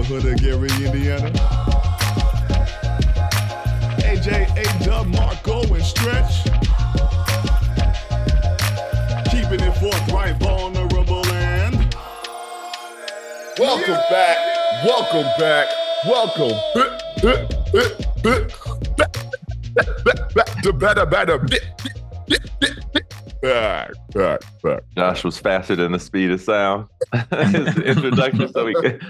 neighborhood of Gary, Indiana. AJ, A-Dub, Marco, and Stretch. Keeping it forthright, vulnerable, and... Welcome back. Back to better. Josh was faster than the speed of sound. His introduction, so we could.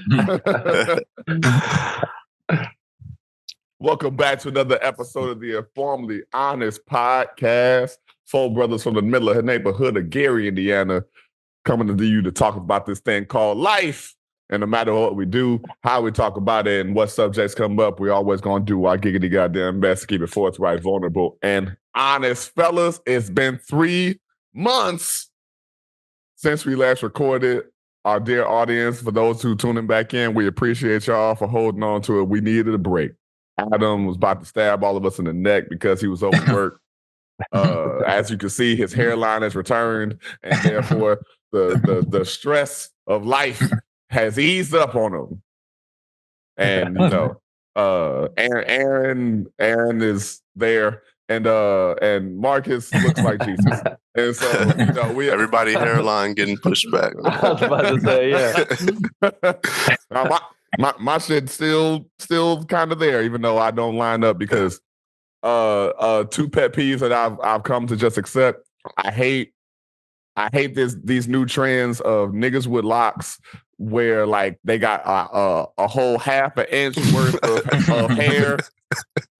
Welcome back to another episode of the Informilly Honest Podcast. Four brothers from the middle of the neighborhood of Gary, Indiana, coming to you to talk about this thing called life. And no matter what we do, how we talk about it, and what subjects come up, we always gonna do our giggity goddamn best to keep it forthright, vulnerable, and honest. Fellas, it's been 3 months since we last recorded. Our dear audience, for those who tuning back in, we appreciate y'all for holding on to it. We needed a break. Adam was about to stab all of us in the neck because he was overworked. As you can see, his hairline has returned, and therefore the stress of life has eased up on him. And you know, Aaron is there, and Marcus looks like Jesus. And so, you know, everybody hairline getting pushed back. I was about to say, yeah. My shit's still kind of there, even though I don't line up, because two pet peeves that I've come to just accept. I hate these new trends of niggas with locks where like they got a whole half an inch worth of hair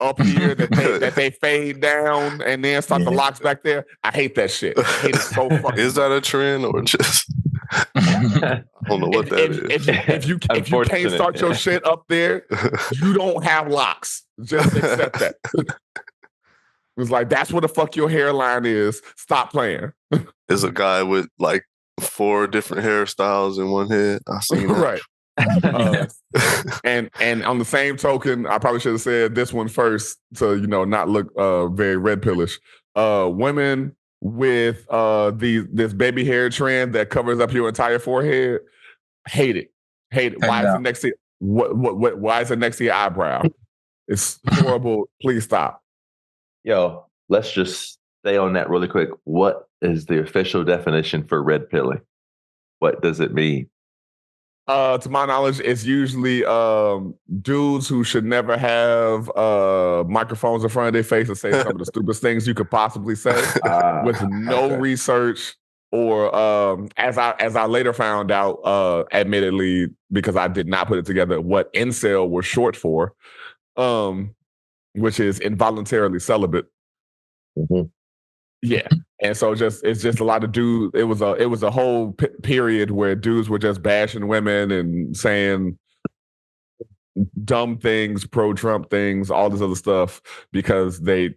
up here that they fade down and then start the locks back there. I hate that shit. I hate it so fucking. Is that a trend or just? I don't know what that is. If you can't start your shit up there, you don't have locks. Just accept that. It's like, that's what the fuck your hairline is. Stop playing. There's a guy with like 4 different hairstyles in one head. I seen that. Right. And on the same token, I probably should have said this one first to, you know, not look very red pillish. Women with this baby hair trend that covers up your entire forehead, hate it. Why is it next to why is it next to your eyebrow? It's horrible. Please stop. Yo, let's just stay on that really quick. What is the official definition for red pilling? What does it mean? To my knowledge, it's usually dudes who should never have microphones in front of their face and say some of the stupidest things you could possibly say with no research, or as I later found out, admittedly, because I did not put it together, what incel was short for, which is involuntarily celibate. Mm-hmm. Yeah. And so it's just a lot of dudes. It was a whole period where dudes were just bashing women and saying dumb things, pro-Trump things, all this other stuff, because they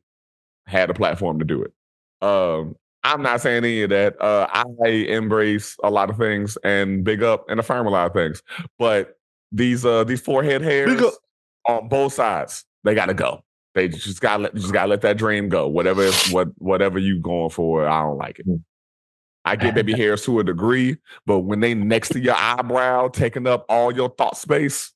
had a platform to do it. I'm not saying any of that. I embrace a lot of things and big up and affirm a lot of things. But these forehead hairs on both sides, they gotta go. They just gotta let that dream go. Whatever you going for, I don't like it. I get baby hairs to a degree, but when they next to your eyebrow, taking up all your thought space,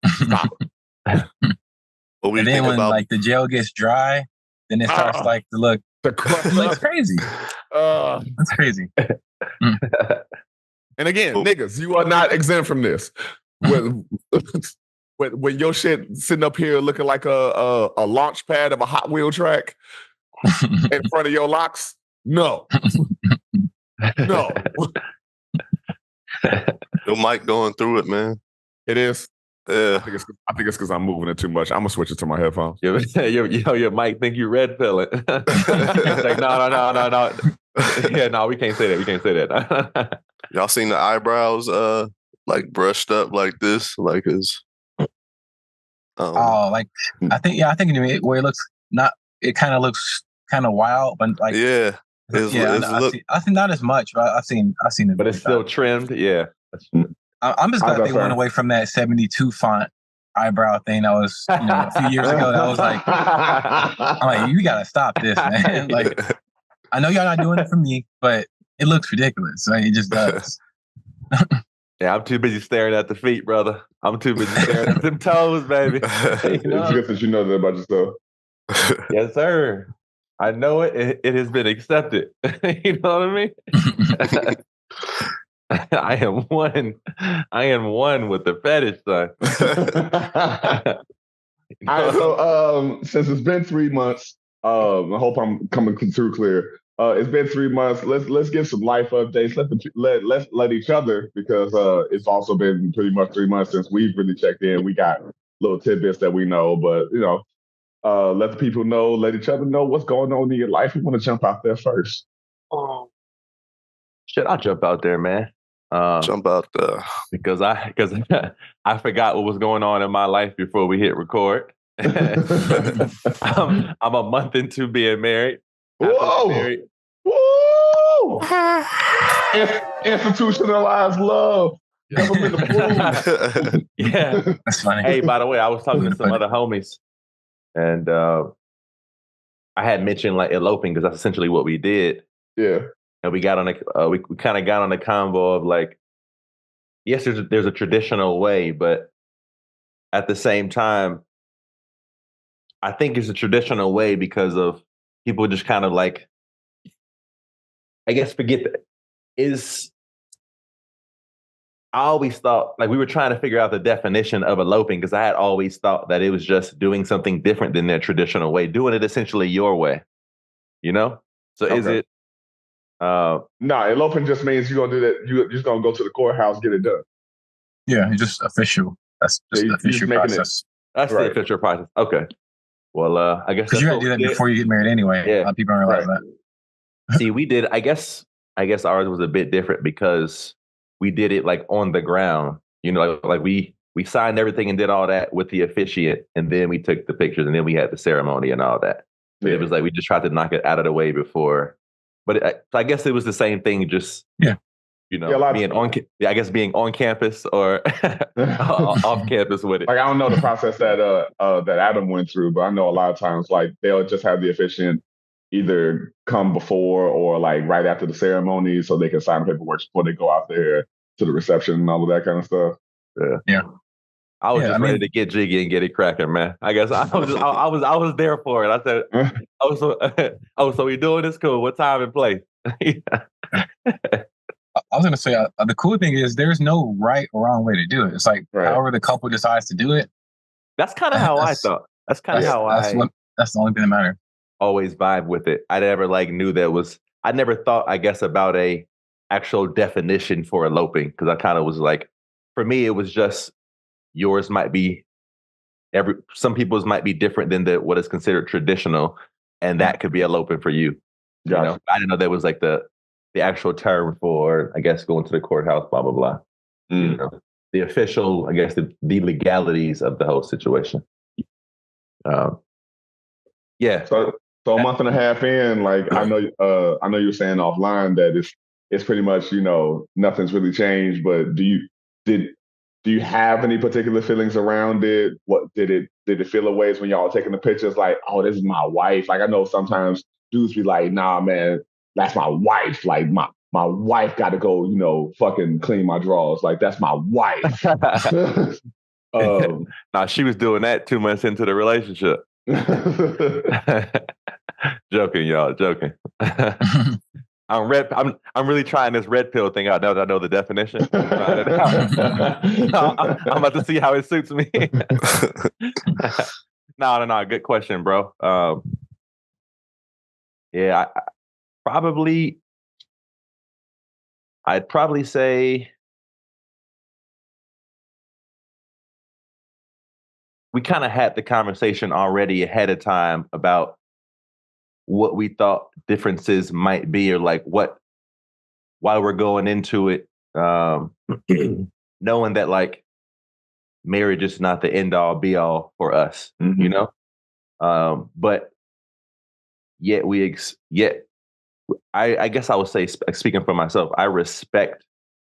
stop it. And then when like the gel gets dry, then it starts like to look crazy. That's crazy. And again, niggas, you are not exempt from this. When your shit sitting up here looking like a launch pad of a Hot Wheel track in front of your locks, no. Your mic going through it, man. It is. Yeah. I think it's because I'm moving it too much. I'm gonna switch it to my headphones. Your mic think you red pilling. It's like, no. Yeah, no, we can't say that. We can't say that. Y'all seen the eyebrows like brushed up like this, like his. I think where it looks not, it kind of looks kind of wild, but like I think not as much, but I've seen it, but it's still trimmed. Yeah, I'm just glad they went away from that 72 font eyebrow thing that was a few years ago. That was like, I'm like, you gotta stop this, man. Like, I know y'all not doing it for me, but it looks ridiculous. Like, it just does. Yeah, I'm too busy staring at the feet, brother. I'm too busy staring at them toes, baby. It's good that you know that about yourself. Yes, sir. I know it. It has been accepted. You know what I mean? I am one. I am one with the fetish, son. All right, so since it's been 3 months, I hope I'm coming through clear. It's been 3 months. Let's give some life updates. Let's let each other, because it's also been pretty much 3 months since we've really checked in. We got little tidbits that we know, but let the people know, let each other know what's going on in your life. We want to jump out there first. Shit, I'll jump out there, man. Jump out there. Because I forgot what was going on in my life before we hit record. I'm a month into being married. Whoa! Married. Woo! Institutionalized love. Government approved. Yeah. That's funny. Hey, by the way, I was talking to some other homies, and I had mentioned like eloping, because that's essentially what we did. Yeah. And we got on we kind of got on the convo of like, yes, there's a traditional way, but at the same time, I think it's a traditional way because of people just kind of like, I guess, forget that I always thought, like, we were trying to figure out the definition of eloping, because I had always thought that it was just doing something different than their traditional way, doing it essentially your way, So Is it? No, eloping just means you're gonna do that. You're just gonna go to the courthouse, get it done. Yeah, it's just official. That's just the official process. That's right. The official process. Okay. Well, I guess because you gotta do that before you get married anyway. Yeah. A lot of people don't realize that. See, we did. I guess ours was a bit different because we did it like on the ground. Like we signed everything and did all that with the officiant, and then we took the pictures, and then we had the ceremony and all that. But it was like we just tried to knock it out of the way before. But I guess it was the same thing, just being being on campus or off campus with it. Like, I don't know the process that Adam went through, but I know a lot of times like they'll just have the officiant either come before or like right after the ceremony, so they can sign the paperwork before they go out there to the reception and all of that kind of stuff. Yeah. I was ready to get jiggy and get it cracking, man. I guess I was there for it. I said, so we doing this? Cool. What time and place? I was going to say, the cool thing is there's no right or wrong way to do it. It's like however the couple decides to do it. That's kind of how I thought. That's kind of how that's the only thing that matters. Always vibe with it. I never knew I never thought, I guess, about a actual definition for eloping, because I kind of was like, for me, it was just, yours might be some people's might be different than what is considered traditional, and that could be eloping for you. I didn't know there was like the actual term for, I guess, going to the courthouse, blah blah blah. The official, I guess, the legalities of the whole situation. Yeah. So a month and a half in, like I know you were saying offline that it's pretty much nothing's really changed. But do you have any particular feelings around it? What did it feel a ways when y'all were taking the pictures? Like, oh, this is my wife. Like, I know sometimes dudes be like, nah, man, that's my wife. Like my wife got to go, fucking clean my drawers. Like, that's my wife. Nah, she was doing that 2 months into the relationship. Joking, y'all. Joking. I'm really trying this red pill thing out now that I know the definition. I'm about to see how it suits me. No. Good question, bro. Yeah, I'd probably say we kind of had the conversation already ahead of time about what we thought differences might be, or like why we're going into it, knowing that like marriage is not the end all be all for us, but yet I guess I would say, speaking for myself, I respect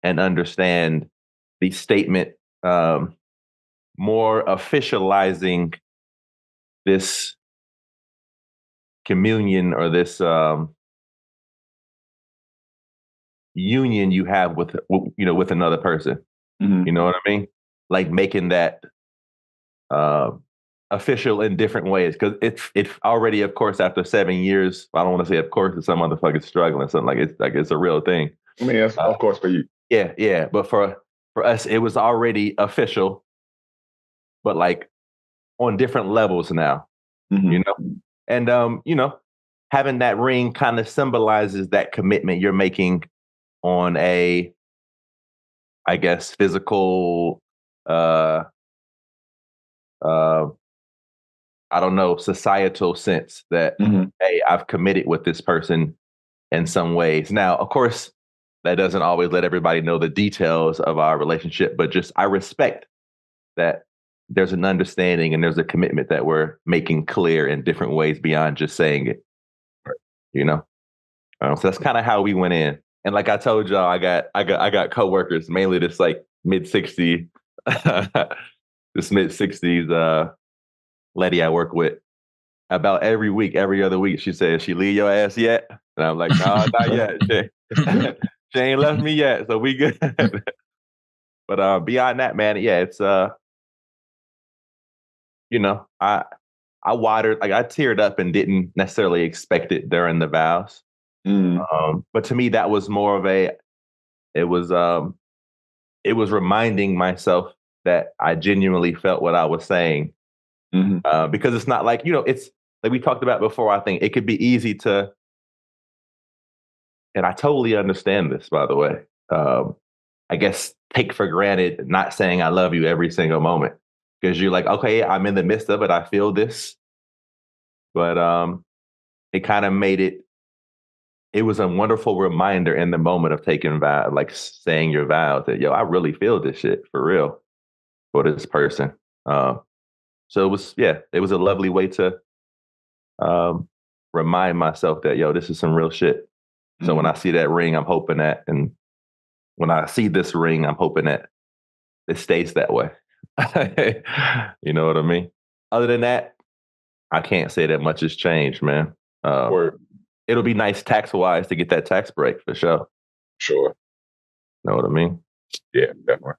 and understand the statement, more officializing this communion or this union you have with another person. You know what I mean? Like making that official in different ways. Because it's already, of course, after 7 years, I don't want to say of course, some motherfuckers struggling, something it's a real thing. I mean, yes, of course for you. Yeah. But for us, it was already official, but like on different levels now, you know? And, you know, having that ring kind of symbolizes that commitment you're making on a, I guess, physical, I don't know, societal sense that, hey, I've committed with this person in some ways. Now, of course, that doesn't always let everybody know the details of our relationship, but just I respect that there's an understanding and there's a commitment that we're making clear in different ways beyond just saying it. You know? So that's kind of how we went in. And like I told y'all, I got coworkers, mainly this like mid-60s, this mid-60s lady I work with. About every week, every other week, she says, "She leave your ass yet?" And I'm like, "No, not yet. She ain't left me yet, so we good." But beyond that, man, yeah, it's you know, I watered, like I teared up and didn't necessarily expect it during the vows. But to me, that was more of it was reminding myself that I genuinely felt what I was saying. Because it's not like, you know, it's like we talked about before. I think it could be easy to, and I totally understand this, by the way, I guess take for granted not saying I love you every single moment, because you're like, okay, I'm in the midst of it, I feel this, but it kind of made it was a wonderful reminder in the moment of taking vow, like saying your vows, that yo, I really feel this shit for real for this person. So it was a lovely way to remind myself that, yo, this is some real shit. So when I see that ring, I'm hoping that, and when I see this ring, I'm hoping that it stays that way. You know what I mean? Other than that, I can't say that much has changed, man. It'll be nice tax-wise to get that tax break for sure. Sure. Know what I mean? Yeah, definitely.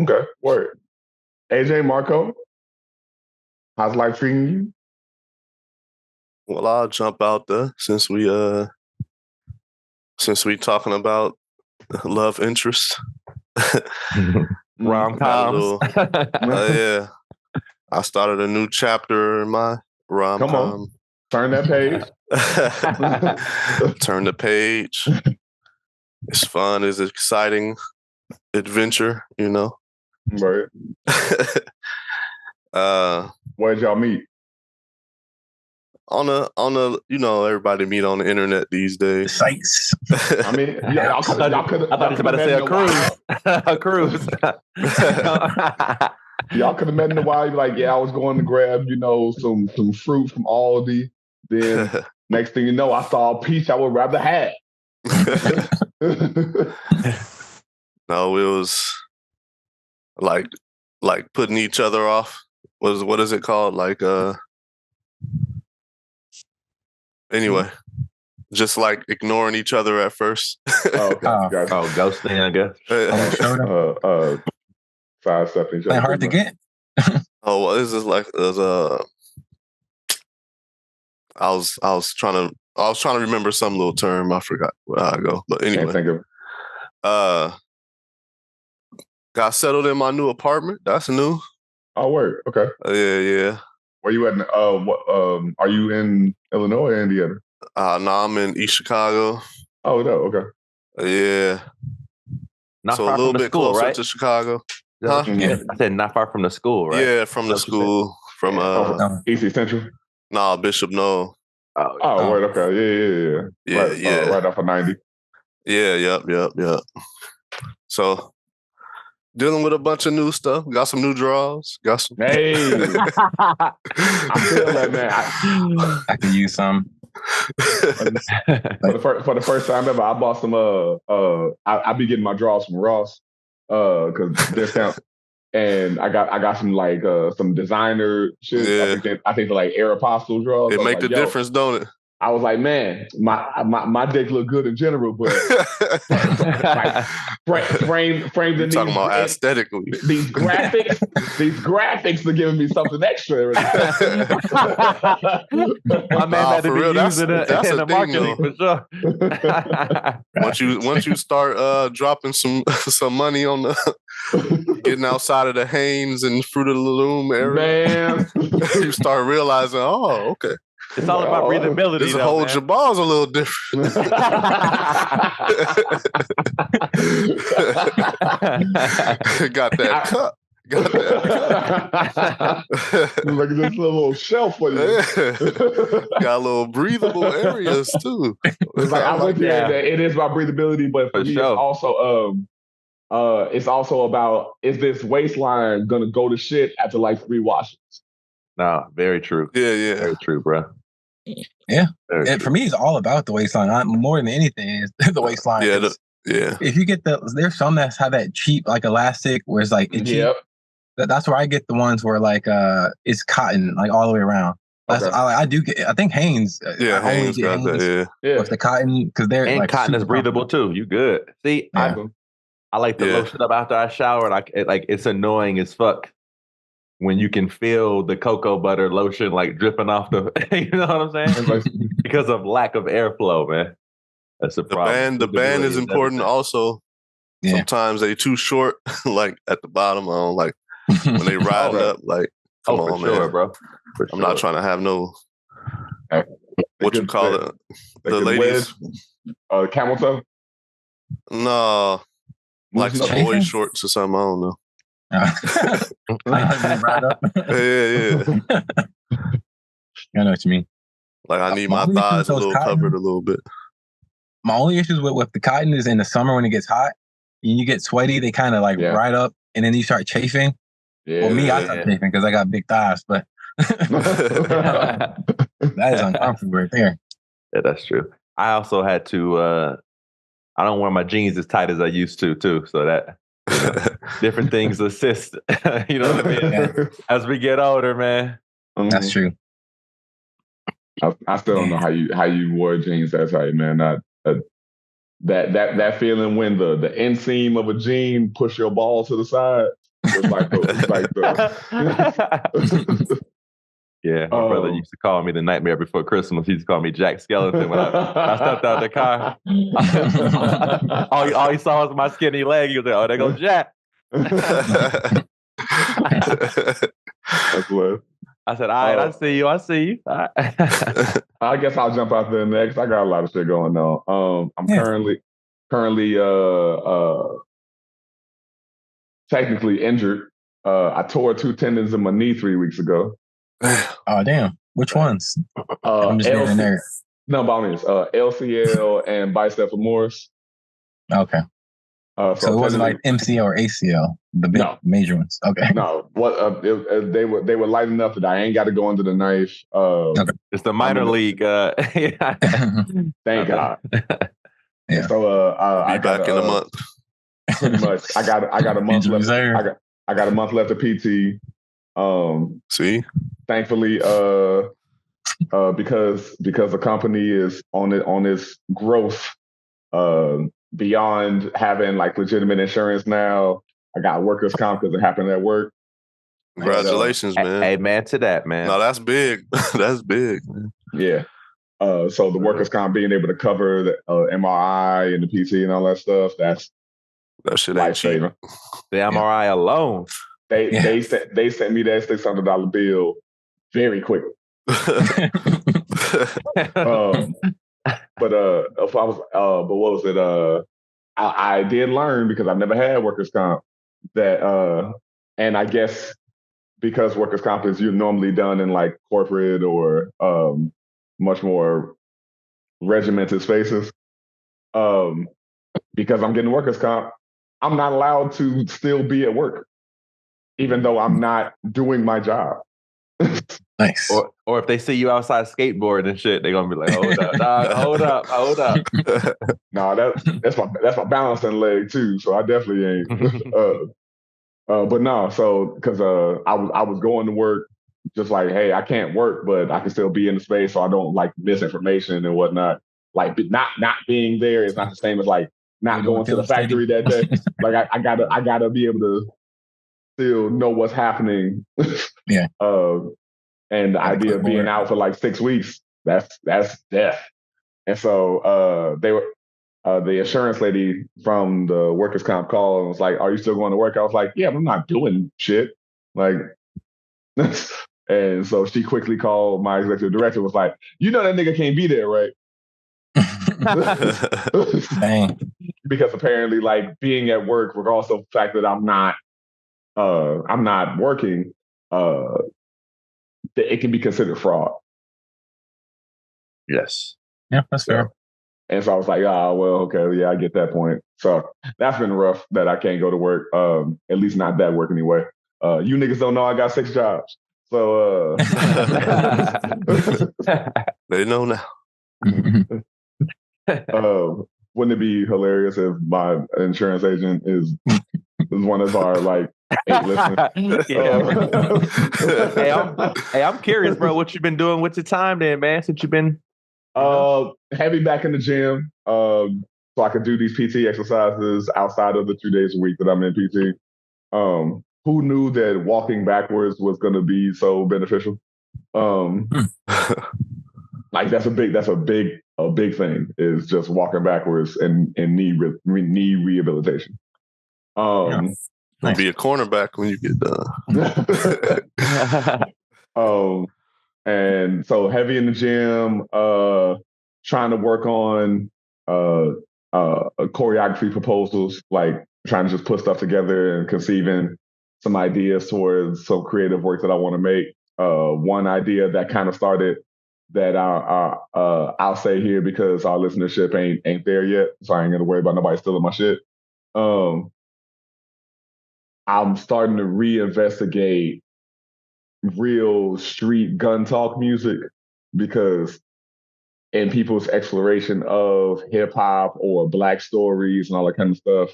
Okay, word. AJ, Marco, how's life treating you? Well, I'll jump out there since we talking about love interest. Rom-coms. Yeah. I started a new chapter in my rom-com. Come on. Turn that page. Turn the page. It's fun. It's exciting adventure, you know. Right. Where'd y'all meet? On a you know, everybody meet on the internet these days. Sites. I mean, y'all could I thought you were about to say a cruise. A cruise. Y'all could have met in a while. You're like, yeah, I was going to grab, you know, some fruit from Aldi. Then next thing you know, I saw a peach I would rather have. No, it was like putting each other off. What is it called? Like anyway, just like ignoring each other at first. Okay. Ghosting, I guess. Sidestepping. Hard to get. Oh, well, this is like I was trying to remember some little term. I forgot where I go. But anyway, can't think of. Got settled in my new apartment. That's new. Oh, word. Okay. Yeah. Where you at? Are you in Illinois or Indiana? No, I'm in East Chicago. Oh, no. Okay. Yeah. Not so far a little from the bit school, closer right? to Chicago. Huh? Yeah. I said not far from the school, right? Yeah, from the school. From East Central? No, Bishop No. Oh, word. Okay. Yeah. Right off of 90. Yeah. Yep. So dealing with a bunch of new stuff. Got some new draws. Got some. Hey. I feel that, man. I can use some. For the first time ever, I bought some. I be getting my draws from Ross, because discount, and I got some some designer shit. Yeah. I think for like Air Apostle draws. It make the difference, don't it? I was like, man, my dick look good in general, but like framed in talking about aesthetically. These graphics are giving me something extra. My man had to be using it in the marketing for sure. once you start dropping some money on the getting outside of the Hanes and Fruit of the Loom area, man, you start realizing, oh, okay. It's all about breathability. This whole Jabal's a little different. Got that cup. Like this little shelf for you. Got little breathable ares too. It's like I went there. It is about breathability, but for me, it's also about, is this waistline gonna go to shit after like 3 washes? No, very true. Yeah. Very true, bro. Yeah. For me, it's all about the waistline. More than anything, is the waistline. Yeah. If you get there's some that have that cheap like elastic where it's like itchy. Yep. That's where I get the ones where like it's cotton like all the way around. Okay. I do get. I think Hanes. Hanes got that. Yeah. With the cotton, because they're and like cotton is breathable too. You good? See, I like the lotion up after I shower. Like it's annoying as fuck when you can feel the cocoa butter lotion like dripping off the. You know what I'm saying? Because of lack of airflow, man. That's a problem. The band is important also. Yeah. Sometimes they too short, like at the bottom. I don't like when they ride up. Like, come on, for sure, man, bro. I'm not trying to have no. What you call it? The ladies. Camel toe. No, like some boy shorts or something. I don't know. Yeah. I know what you mean. Like I need my thighs a little covered a little bit. My only issues with the cotton is in the summer when it gets hot and you get sweaty, they kind of like ride up and then you start chafing. Yeah, well, me, I start chafing because I got big thighs, but that is uncomfortable right there. Yeah, that's true. I also had to, I don't wear my jeans as tight as I used to too. So that different things assist, you know what I mean? Yeah. As we get older, man. That's true. I still don't know how you wore jeans that tight, man. That feeling when the inseam of a jean push your ball to the side. It's like yeah, my brother used to call me the Nightmare Before Christmas. He used to call me Jack Skeleton when I stepped out the car. all he saw was my skinny leg. He was like, "Oh, there goes Jack." That's what. I said, "All right, I see you. All right. I guess I'll jump out there next. I got a lot of shit going on. I'm currently technically injured. I tore 2 tendons in my knee 3 weeks ago. Oh damn! Which ones? I'm just getting there. No, bonus. LCL and bicep femoris. Okay. So it wasn't like MCL or ACL, the big major ones. Okay. No, they were light enough that I ain't got to go under the knife. Okay. It's the minor league. Thank God. Yeah. So I'll be back in a month. Pretty much. I got a month left. I got a month left of PT. See, thankfully, because the company is on its growth, beyond having like legitimate insurance now, I got workers' comp because it happened at work. Congratulations, man! Amen to that, man. No, that's big. That's big, man. Yeah. So the workers' comp being able to cover the MRI and the PT and all that stuff, that shit ain't cheap. The MRI alone. They sent me that $600 bill very quickly. But what was it? I did learn, because I've never had workers' comp, that and I guess because workers' comp is normally done in like corporate or much more regimented spaces. Because I'm getting workers' comp, I'm not allowed to still be at work, even though I'm not doing my job. Nice. Or if they see you outside skateboarding and shit, they're gonna be like, "Hold up, dog, hold up." No, that's my balancing leg too. So I definitely ain't. But no, so because I was going to work just like, hey, I can't work, but I can still be in the space, so I don't like miss information and whatnot. Like, not being there is not the same as like not going to the factory that day. Like, I gotta be able to still know what's happening. Yeah. And the idea of being out for like 6 weeks, that's death. And so they were the insurance lady from the workers' comp called and was like, "Are you still going to work?" I was like, "Yeah, but I'm not doing shit." Like, and so she quickly called my executive director. Was like, "You know that nigga can't be there, right?" Dang. Because apparently, like being at work, regardless of the fact that I'm not working, it can be considered fraud. Yes. Yeah, that's fair. And so I was like, well, okay, yeah, I get that point. So that's been rough that I can't go to work, at least not that work anyway. You niggas don't know I got 6 jobs. So they know now. Wouldn't it be hilarious if my insurance agent is one of our like 8 listeners? I'm curious, bro. What you been doing with your time then, man? Since you've been heavy back in the gym, so I could do these PT exercises outside of the 2 days a week that I'm in PT. Who knew that walking backwards was going to be so beneficial? Like that's a big thing, is just walking backwards and knee rehabilitation. You'll be a cornerback when you get done. And so heavy in the gym, trying to work on choreography proposals, like trying to just put stuff together and conceiving some ideas towards some creative work that I want to make. One idea that kind of started that I'll say here because our listenership ain't there yet, so I ain't gonna worry about nobody stealing my shit. I'm starting to reinvestigate real street gun talk music, because in people's exploration of hip hop or Black stories and all that kind of stuff,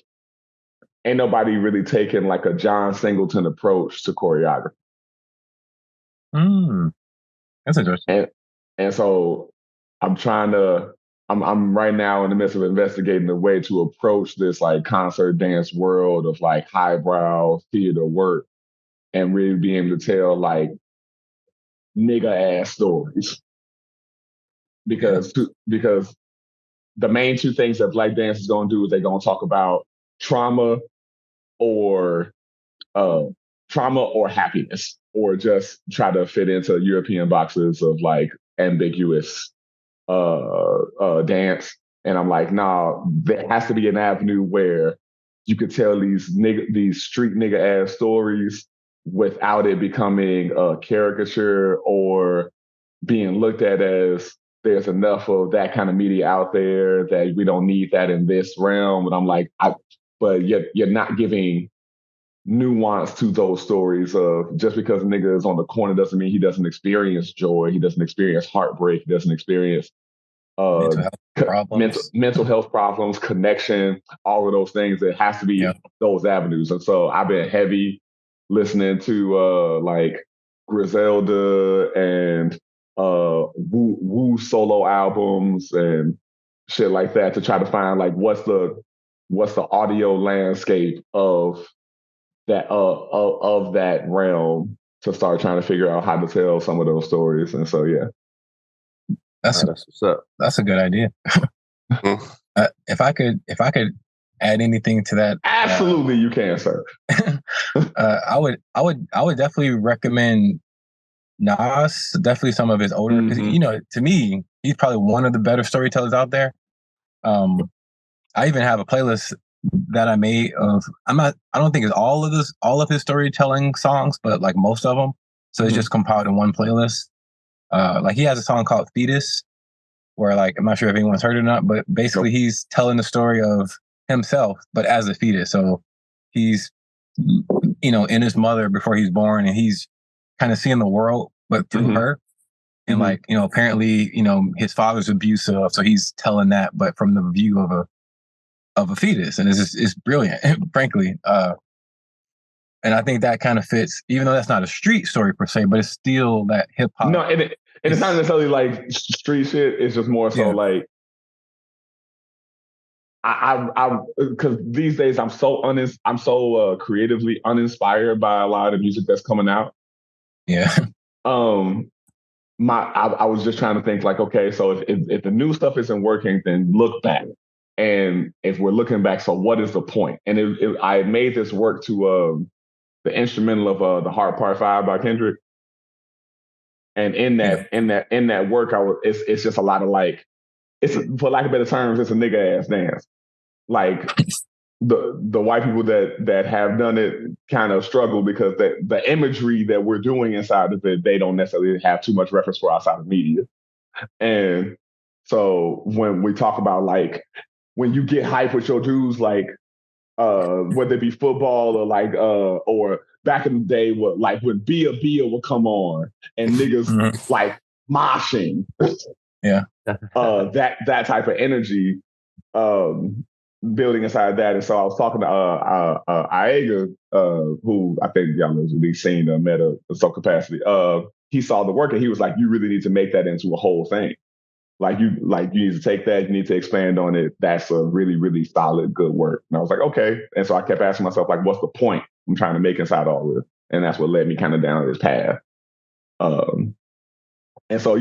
ain't nobody really taking like a John Singleton approach to choreography. That's interesting. And so I'm right now in the midst of investigating a way to approach this like concert dance world of like highbrow theater work and really being able to tell like nigga ass stories. Because the main 2 things that Black dance is going to do is they're going to talk about trauma or happiness, or just try to fit into European boxes of like ambiguous dance. And I'm like, nah, there has to be an avenue where you could tell these street nigga ass stories without it becoming a caricature or being looked at as there's enough of that kind of media out there that we don't need that in this realm. And I'm like, but you're not giving nuance to those stories of just because a nigga is on the corner doesn't mean he doesn't experience joy. He doesn't experience heartbreak. He doesn't experience mental health problems, connection, all of those things. It has to be those avenues. And so I've been heavy listening to like Griselda and Wu solo albums and shit like that to try to find like what's the audio landscape of that of that realm, to start trying to figure out how to tell some of those stories. And so that's what's up. That's a good idea. If I could add anything to that, absolutely you can, sir. I would definitely recommend Nas, definitely some of his older, because to me, he's probably one of the better storytellers out there. I even have a playlist that I made of, I don't think it's all of his storytelling songs, but like most of them. So it's just compiled in one playlist. Like he has a song called Fetus, where like, I'm not sure if anyone's heard it or not, but basically he's telling the story of himself, but as a fetus. So he's, in his mother before he's born, and he's kind of seeing the world, but through her. And like, apparently, his father's abusive. So he's telling that, but from the view of a fetus. And it's brilliant, frankly. And I think that kind of fits, even though that's not a street story per se, but it's still that hip hop. No, and it's not necessarily like street shit. It's just more so like I because these days I'm so creatively uninspired by a lot of music that's coming out. Yeah. I was just trying to think like, okay, so if the new stuff isn't working, then look back. And if we're looking back, so what is the point? And I made this work to the instrumental of the Heart Part 5 by Kendrick. And in that work, it's just a lot of like, it's, for lack of better terms, it's a nigga ass dance. Like the white people that have done it kind of struggle because the imagery that we're doing inside of it, they don't necessarily have too much reference for outside of media. And so when we talk about like, when you get hype with your dudes, like whether it be football or like or back in the day, when Bia would come on and niggas like moshing, that type of energy building inside that. And so I was talking to Aiga, who I think y'all know, at least seen met in some capacity. He saw the work and he was like, "You really need to make that into a whole thing. Like you need to take that, you need to expand on it. That's a really, really solid, good work." And I was like, okay. And so I kept asking myself, like, what's the point I'm trying to make inside all this? And that's what led me kind of down this path. And so,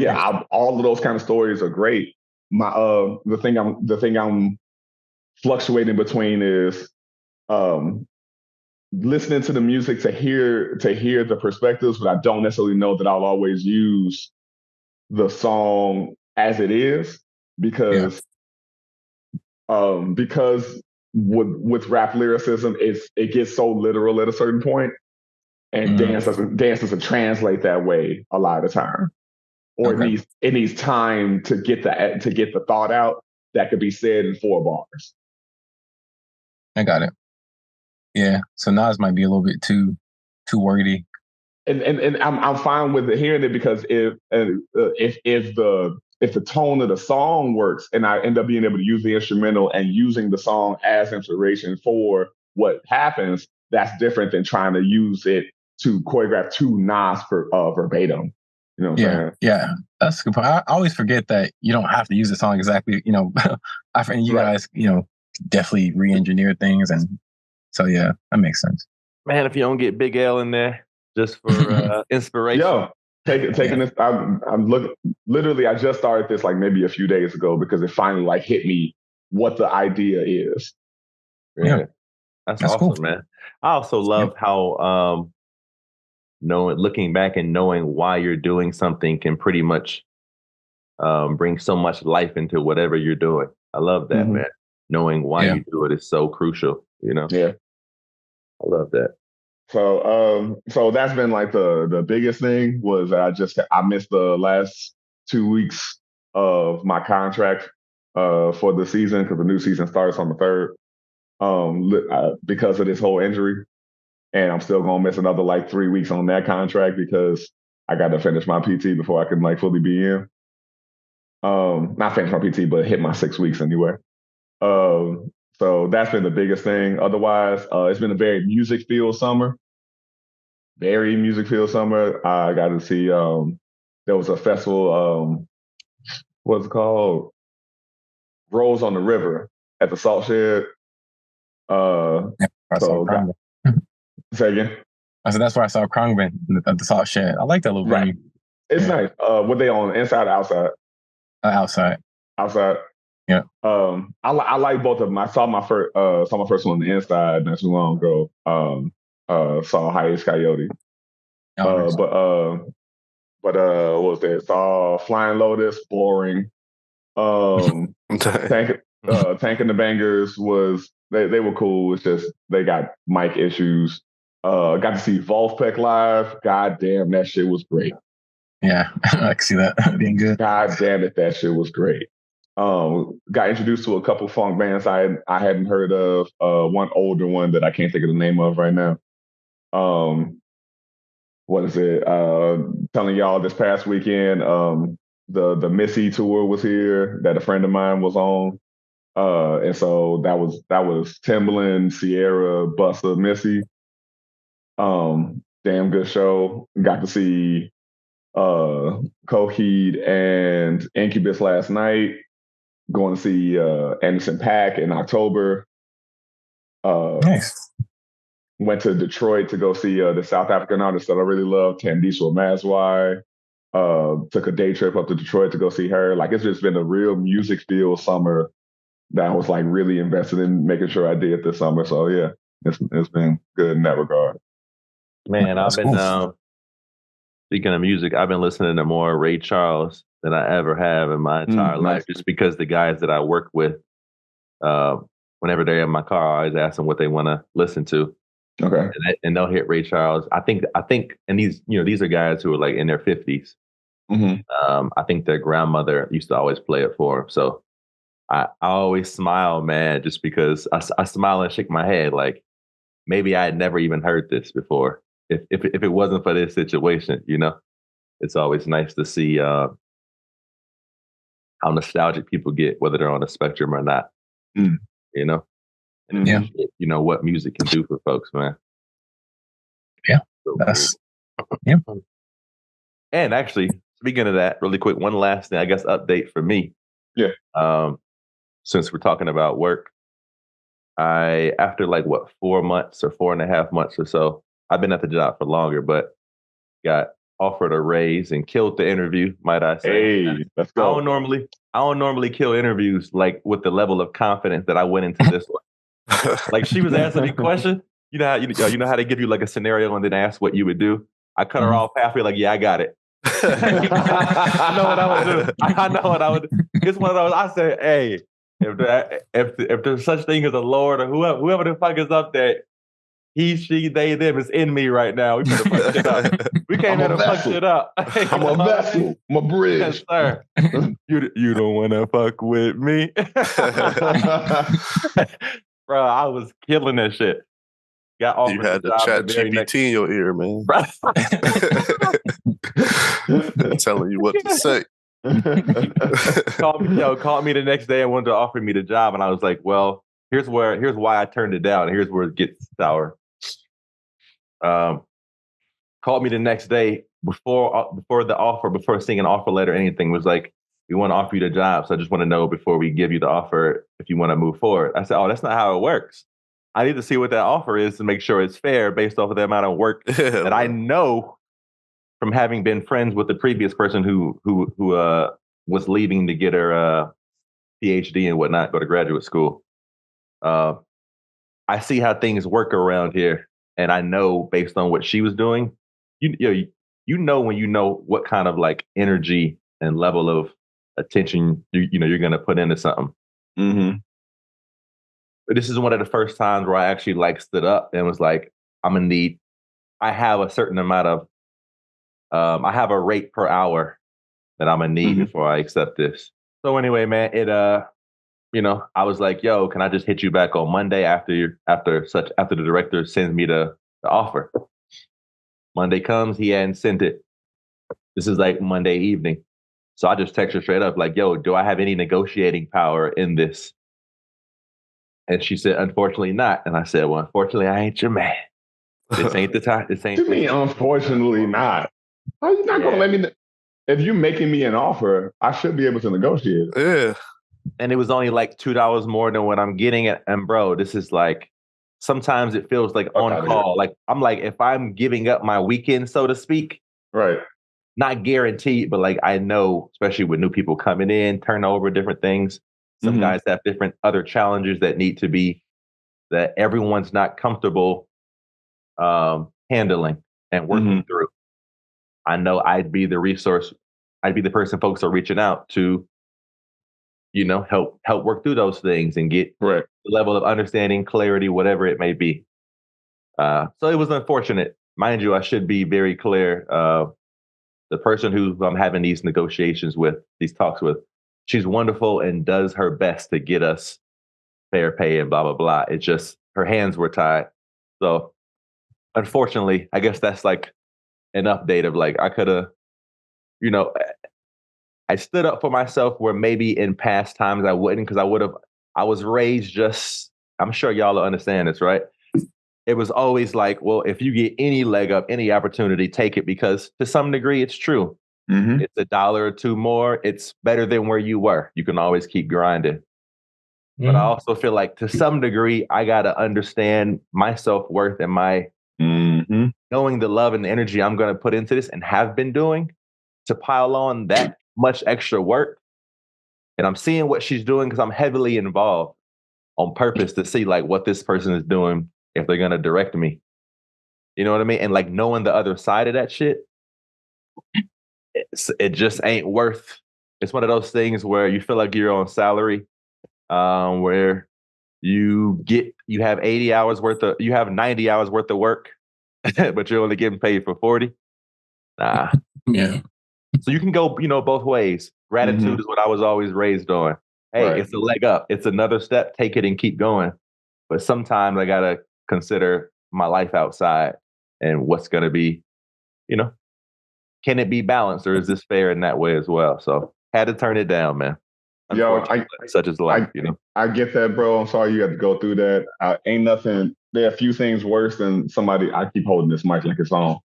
all of those kind of stories are great. The thing I'm fluctuating between is listening to the music to hear the perspectives, but I don't necessarily know that I'll always use the song as it is because with rap lyricism, it gets so literal at a certain point, and dance doesn't translate that way a lot of the time, or it needs time to get the thought out that could be said in 4 bars. I got it. Yeah, so Nas might be a little bit too wordy. And I'm fine with hearing it because if the tone of the song works and I end up being able to use the instrumental and using the song as inspiration for what happens, that's different than trying to use it to choreograph to Nas verbatim. You know what I'm saying? Yeah, that's a good point. I always forget that you don't have to use the song exactly. I think you guys, definitely re-engineer things, and so yeah, that makes sense. Man, if you don't get Big L in there just for inspiration. Yo, taking this. I'm looking. Literally, I just started this like maybe a few days ago because it finally like hit me what the idea is. Yeah, that's awesome, cool, man. I also love how looking back and knowing why you're doing something can pretty much bring so much life into whatever you're doing. I love that, man. Knowing why you do it is so crucial. Yeah, I love that. So that's been like the biggest thing was I missed the last 2 weeks of my contract for the season because the new season starts on the 3rd because of this whole injury, and I'm still gonna miss another like 3 weeks on that contract because I got to finish my PT before I can like fully be in. Not finish my PT, but hit my 6 weeks anyway. So that's been the biggest thing. Otherwise, it's been a very music-filled summer. Very music-filled summer. I got to see, there was a festival, what's it called? Rose on the River at the Salt Shed. Say again? I said, that's where I saw Krongben at the Salt Shed. I like that little venue. It's nice. Were they on inside or outside? Outside. Outside. Yeah. I like both of them. I saw my first one on the inside not too long ago. Saw Highest Coyote. But what was that? Saw Flying Lotus, boring. Tank and the Bangers was they were cool. It's just they got mic issues. Got to see Wolfpack live. God damn, that shit was great. Yeah, I can see that being good. God damn it, that shit was great. Got introduced to a couple funk bands I hadn't heard of. One older one that I can't think of the name of right now. What is it? Telling y'all this past weekend, the Missy tour was here that a friend of mine was on. And so that was Timbaland, Sierra, Busta, Missy. Damn good show. Got to see Coheed and Incubus last night. Going to see Anderson .Paak in October. Nice. Went to Detroit to go see the South African artist that I really love, Thandiswa Mazwai. Took a day trip up to Detroit to go see her. Like, it's just been a real music-filled summer that I was like really invested in making sure I did this summer. So yeah, it's been good in that regard. Man, I've been speaking of music, I've been listening to more Ray Charles than I ever have in my entire life, just because the guys that I work with, whenever they're in my car, I always ask them what they want to listen to. Okay. And they'll hit Ray Charles. I think, and these are guys who are like in their 50s. I think their grandmother used to always play it for them. So I always smile, man, just because I smile and shake my head like maybe I had never even heard this before. If it wasn't for this situation, it's always nice to see how nostalgic people get, whether they're on the spectrum or not. And what music can do for folks, man. Yeah, so that's cool. And actually, speaking of that, really quick, one last thing, I guess, update for me. Yeah. Since we're talking about work, after 4 months or 4.5 months or so, I've been at the job for longer, but got offered a raise and killed the interview, might I say. Hey, let's go. I don't normally kill interviews with the level of confidence that I went into this one. Like, she was asking me questions. You know how they give you like a scenario and then ask what you would do. I cut her off halfway, like, yeah, I got it. I know what I would do. I know what I would do. It's one of those. I said, hey, if there's such thing as a Lord or whoever the fuck is up there, he, she, they, them is in me right now. We better fuck shit up. We can't let them fuck shit up. I'm a vessel. I'm a bridge. Yes, sir. You don't want to fuck with me. Bro, I was killing that shit. Got offered you had the chat GPT in your ear, man. Telling you what to say. Called me the next day and wanted to offer me the job, and I was like, well, here's why I turned it down. Here's where it gets sour. Called me the next day before the offer, before seeing an offer letter or anything, was like, we want to offer you the job, so I just want to know before we give you the offer if you want to move forward. I said, oh, that's not how it works. I need to see what that offer is to make sure it's fair based off of the amount of work that I know from having been friends with the previous person who was leaving to get her PhD and whatnot, go to graduate school. I see how things work around here, and I know based on what she was doing, when you know what kind of like energy and level of attention you're going to put into something. Mm-hmm. But this is one of the first times where I actually like stood up and was like, I have a certain amount of, I have a rate per hour that I'm gonna need before I accept this. So anyway, man, I was like, yo, can I just hit you back on Monday after the director sends me the offer? Monday comes, he hadn't sent it. This is like Monday evening. So I just text her straight up like, yo, do I have any negotiating power in this? And she said, unfortunately not. And I said, well, unfortunately, I ain't your man. This ain't the time. This ain't. You mean unfortunately not? How you not gonna let me? If you're making me an offer, I should be able to negotiate. Yeah. And it was only like $2 more than what I'm getting. And bro, this is like, sometimes it feels like on call. Like, I'm like, if I'm giving up my weekend, so to speak. Right. Not guaranteed, but like, I know, especially with new people coming in, turnover, different things. Some guys have different other challenges that everyone's not comfortable handling and working through. I know I'd be the resource. I'd be the person folks are reaching out to, help work through those things and get the level of understanding, clarity, whatever it may be. So it was unfortunate. Mind you, I should be very clear. The person who I'm having these negotiations with, these talks with, she's wonderful and does her best to get us fair pay and blah, blah, blah. It's just her hands were tied. So unfortunately, I guess that's like an update of like, I could have, I stood up for myself where maybe in past times I wouldn't, because I was raised I'm sure y'all will understand this, right? it was always like, well, if you get any leg up, any opportunity, take it, because to some degree it's true. Mm-hmm. It's $1 or $2 more. It's better than where you were. You can always keep grinding. But I also feel like to some degree, I got to understand my self-worth and my knowing the love and the energy I'm going to put into this and have been doing to pile on that much extra work. And I'm seeing what she's doing because I'm heavily involved on purpose to see like what this person is doing if they're going to direct me. You know what I mean? And like knowing the other side of that shit, it just ain't worth. It's one of those things where you feel like you're on salary, where you have 80 hours worth of, you have 90 hours worth of work, but you're only getting paid for 40. Nah. Yeah. So you can go, both ways. Gratitude is what I was always raised on. Hey, It's a leg up. It's another step. Take it and keep going. But sometimes I got to consider my life outside and what's going to be, can it be balanced, or is this fair in that way as well? So had to turn it down, man. Yo, such as life, I get that, bro. I'm sorry you had to go through that. Ain't nothing. There are a few things worse than somebody. I keep holding this mic like it's on.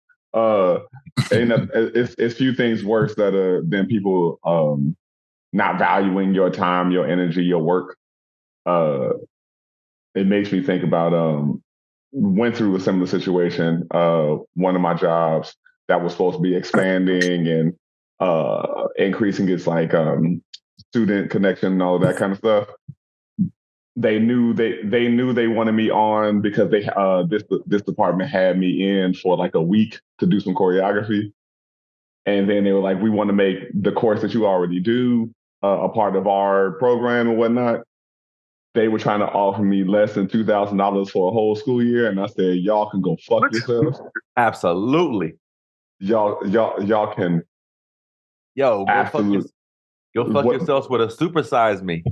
It's few things worse than people not valuing your time, your energy, your work. It makes me think about went through a similar situation. One of my jobs that was supposed to be expanding and increasing its like student connection and all of that kind of stuff. They knew they wanted me on because they this department had me in for like a week to do some choreography, and then they were like, we want to make the course that you already do a part of our program and whatnot. They were trying to offer me less than $2,000 for a whole school year, and I said, y'all can go fuck yourselves. Absolutely. Y'all can. Yo, go fuck yourselves with a supersize me.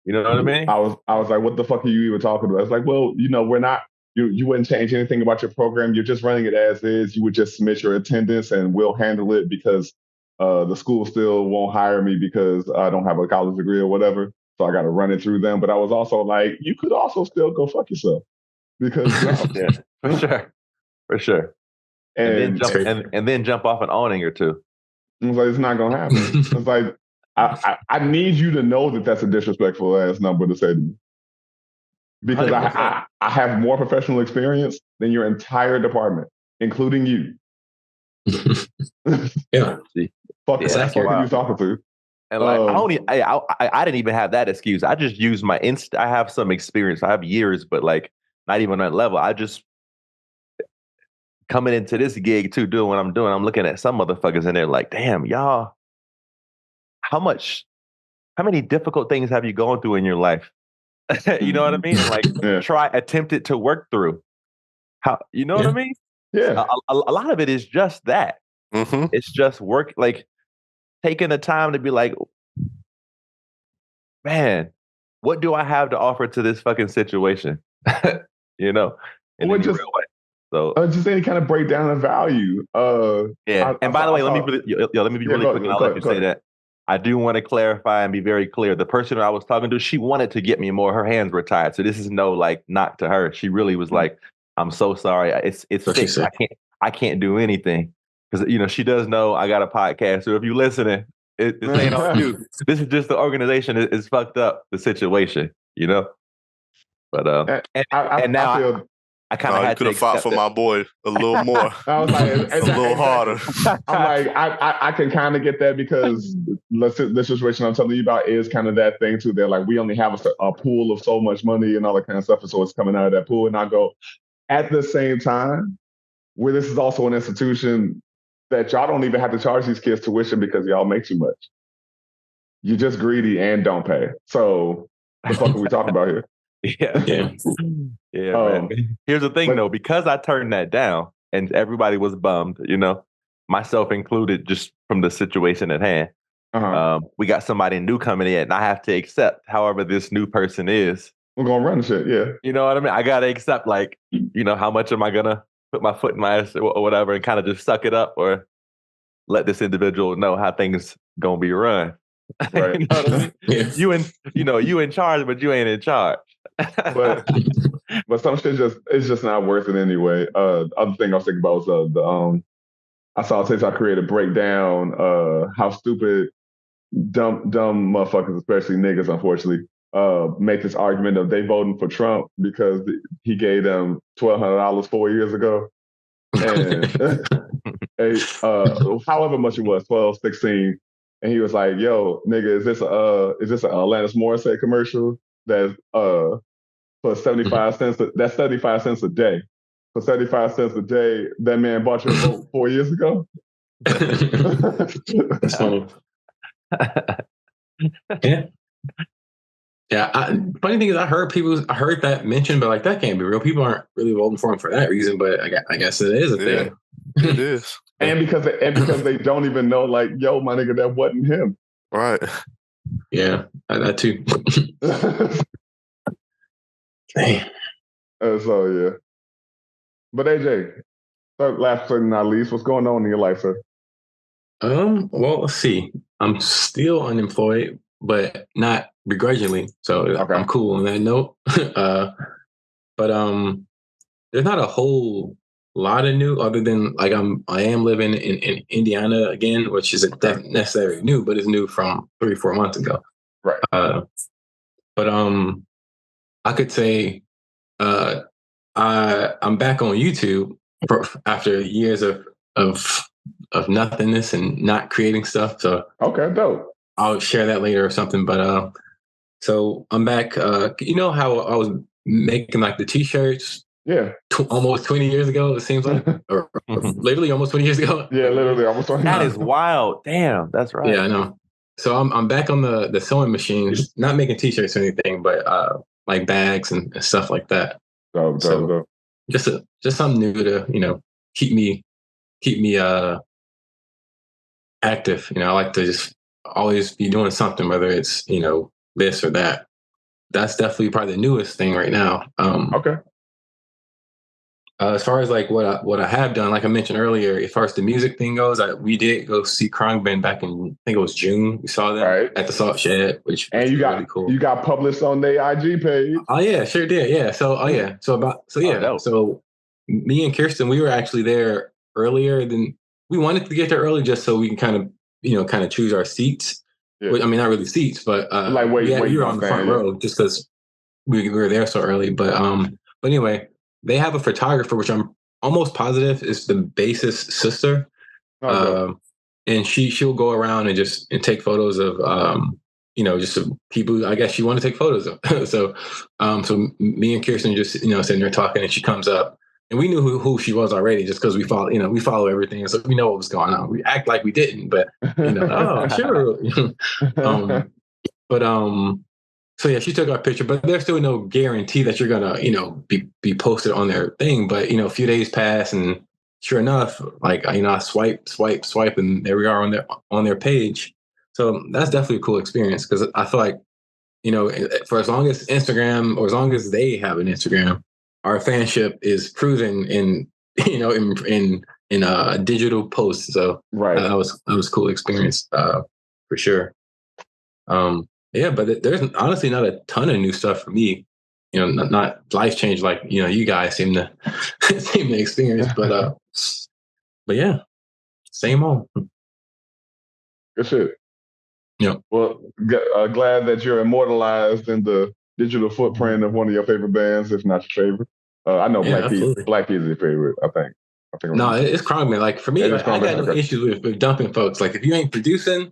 You know what I mean? I was like, what the fuck are you even talking about? It's like, well, we're not, you wouldn't change anything about your program. You're just running it as is. You would just submit your attendance and we'll handle it because the school still won't hire me because I don't have a college degree or whatever. So I got to run it through them. But I was also like, you could also still go fuck yourself because yeah, for sure. And then jump off an awning or two. I was like, it's not gonna happen. It's like I need you to know that that's a disrespectful ass number to say to me because I have more professional experience than your entire department, including you. Yeah, fuck are you talking to? And like I didn't even have that excuse. I just used my I have some experience. I have years, but like not even on that level. I just coming into this gig too, doing what I'm doing. I'm looking at some motherfuckers and they're like, damn, y'all, how many difficult things have you gone through in your life? You know what I mean? Like attempted to work through. How, you know what I mean? Yeah. A lot of it is just that. Mm-hmm. It's just work, like taking the time to be like, man, what do I have to offer to this fucking situation? In any real way. So just any kind of breakdown of value. And by the way, let me be really quick and I'll let you say that. I do want to clarify and be very clear. The person I was talking to, she wanted to get me more. Her hands were tied. So this is no like knock to her. She really was like, I'm so sorry. It's fixed. I can't do anything. Because she does know I got a podcast. So if you're listening, this ain't on you. This is just the organization is fucked up, the situation, But I kind of had could have fought for my boy a little more. I was like, a little harder. I'm like, I can kind of get that because the situation I'm telling you about is kind of that thing too. They're like, we only have a pool of so much money and all that kind of stuff, and so it's coming out of that pool. And I go, at the same time, where this is also an institution that y'all don't even have to charge these kids tuition because y'all make too much. You're just greedy and don't pay. So the fuck are we talking about here? Yeah, man. Here's the thing, though, because I turned that down and everybody was bummed, myself included, just from the situation at hand. We got somebody new coming in, and I have to accept however this new person is. We're gonna run shit, yeah. You know what I mean? I gotta accept, like, how much am I gonna put my foot in my ass or whatever, and kind of just suck it up, or let this individual know how things gonna be run. Right. You know what I mean? You in charge, but you ain't in charge. But But some shit it's just not worth it anyway. Other thing I was thinking about was I saw a TikTok creator break down how stupid dumb motherfuckers, especially niggas, unfortunately, make this argument of they voting for Trump because he gave them $1,200 4 years ago. And however much it was, 12, 16. And he was like, yo, nigga, is this an Alanis Morissette commercial that's for 75 cents? That's 75 cents a day. For 75 cents a day, that man bought your vote 4 years ago? That's funny. Yeah. Yeah. Funny thing is, I heard that mentioned, but like that can't be real. People aren't really voting for him for that reason. But I guess it is a thing. It is. And because they don't even know, like, yo, my nigga, that wasn't him. Right. Yeah, that too. Dang. So yeah. But AJ, last but not least, what's going on in your life, sir? Well, let's see. I'm still unemployed, but not begrudgingly. So okay. I'm cool on that note. But there's not a whole lot of new other than like I am living in Indiana again, which isn't necessarily new, but it's new from 3-4 months ago. Right. But I could say I'm back on YouTube after years of nothingness and not creating stuff. So okay, dope. I'll share that later or something. But so I'm back. You know how I was making like the t-shirts? Yeah. Almost 20 years ago, it seems like, or literally almost 20 years ago. Yeah, literally almost 20 years. That is wild. Damn, that's right. Yeah, I know. So I'm back on the sewing machine, not making t-shirts or anything, but like bags and stuff like that. Dope. Just something new to keep me active. I like to just always be doing something, whether it's this or that. That's definitely probably the newest thing right now. Okay. As far as like what I have done, like I mentioned earlier, as far as the music thing goes, we did go see Khruangbin back in, I think it was June. We saw them at the Salt Shed, which was really cool. You got published on their IG page. Oh yeah, sure did. Yeah. So So me and Kirsten, we were actually there earlier than we wanted to get there early, just so we can kind of choose our seats. Yeah. I mean, not really seats, but we were on the front row just because we were there so early. But anyway. They have a photographer, which I'm almost positive is the bassist's sister. And she'll go around and take photos of, just people I guess she wanted to take photos of. So me and Kirsten just, sitting there talking, and she comes up, and we knew who she was already just because we follow everything. So we know what was going on. We act like we didn't, but, oh, sure. So yeah, she took our picture, but there's still no guarantee that you're gonna, be posted on their thing. But a few days pass, and sure enough, like I swipe, and there we are on their page. So that's definitely a cool experience because I feel like, for as long as Instagram or as long as they have an Instagram, our fanship is proven in digital posts. So that was a cool experience for sure. Yeah, but there's honestly not a ton of new stuff for me. Not life change like you guys seem to experience, but yeah, same old. Good shit. Yeah. Well, glad that you're immortalized in the digital footprint of one of your favorite bands, if not your favorite. I know Black Keys is your favorite. I think. No, it's Khruangbin. Like for me, I got no issues with dumping folks. Like if you ain't producing,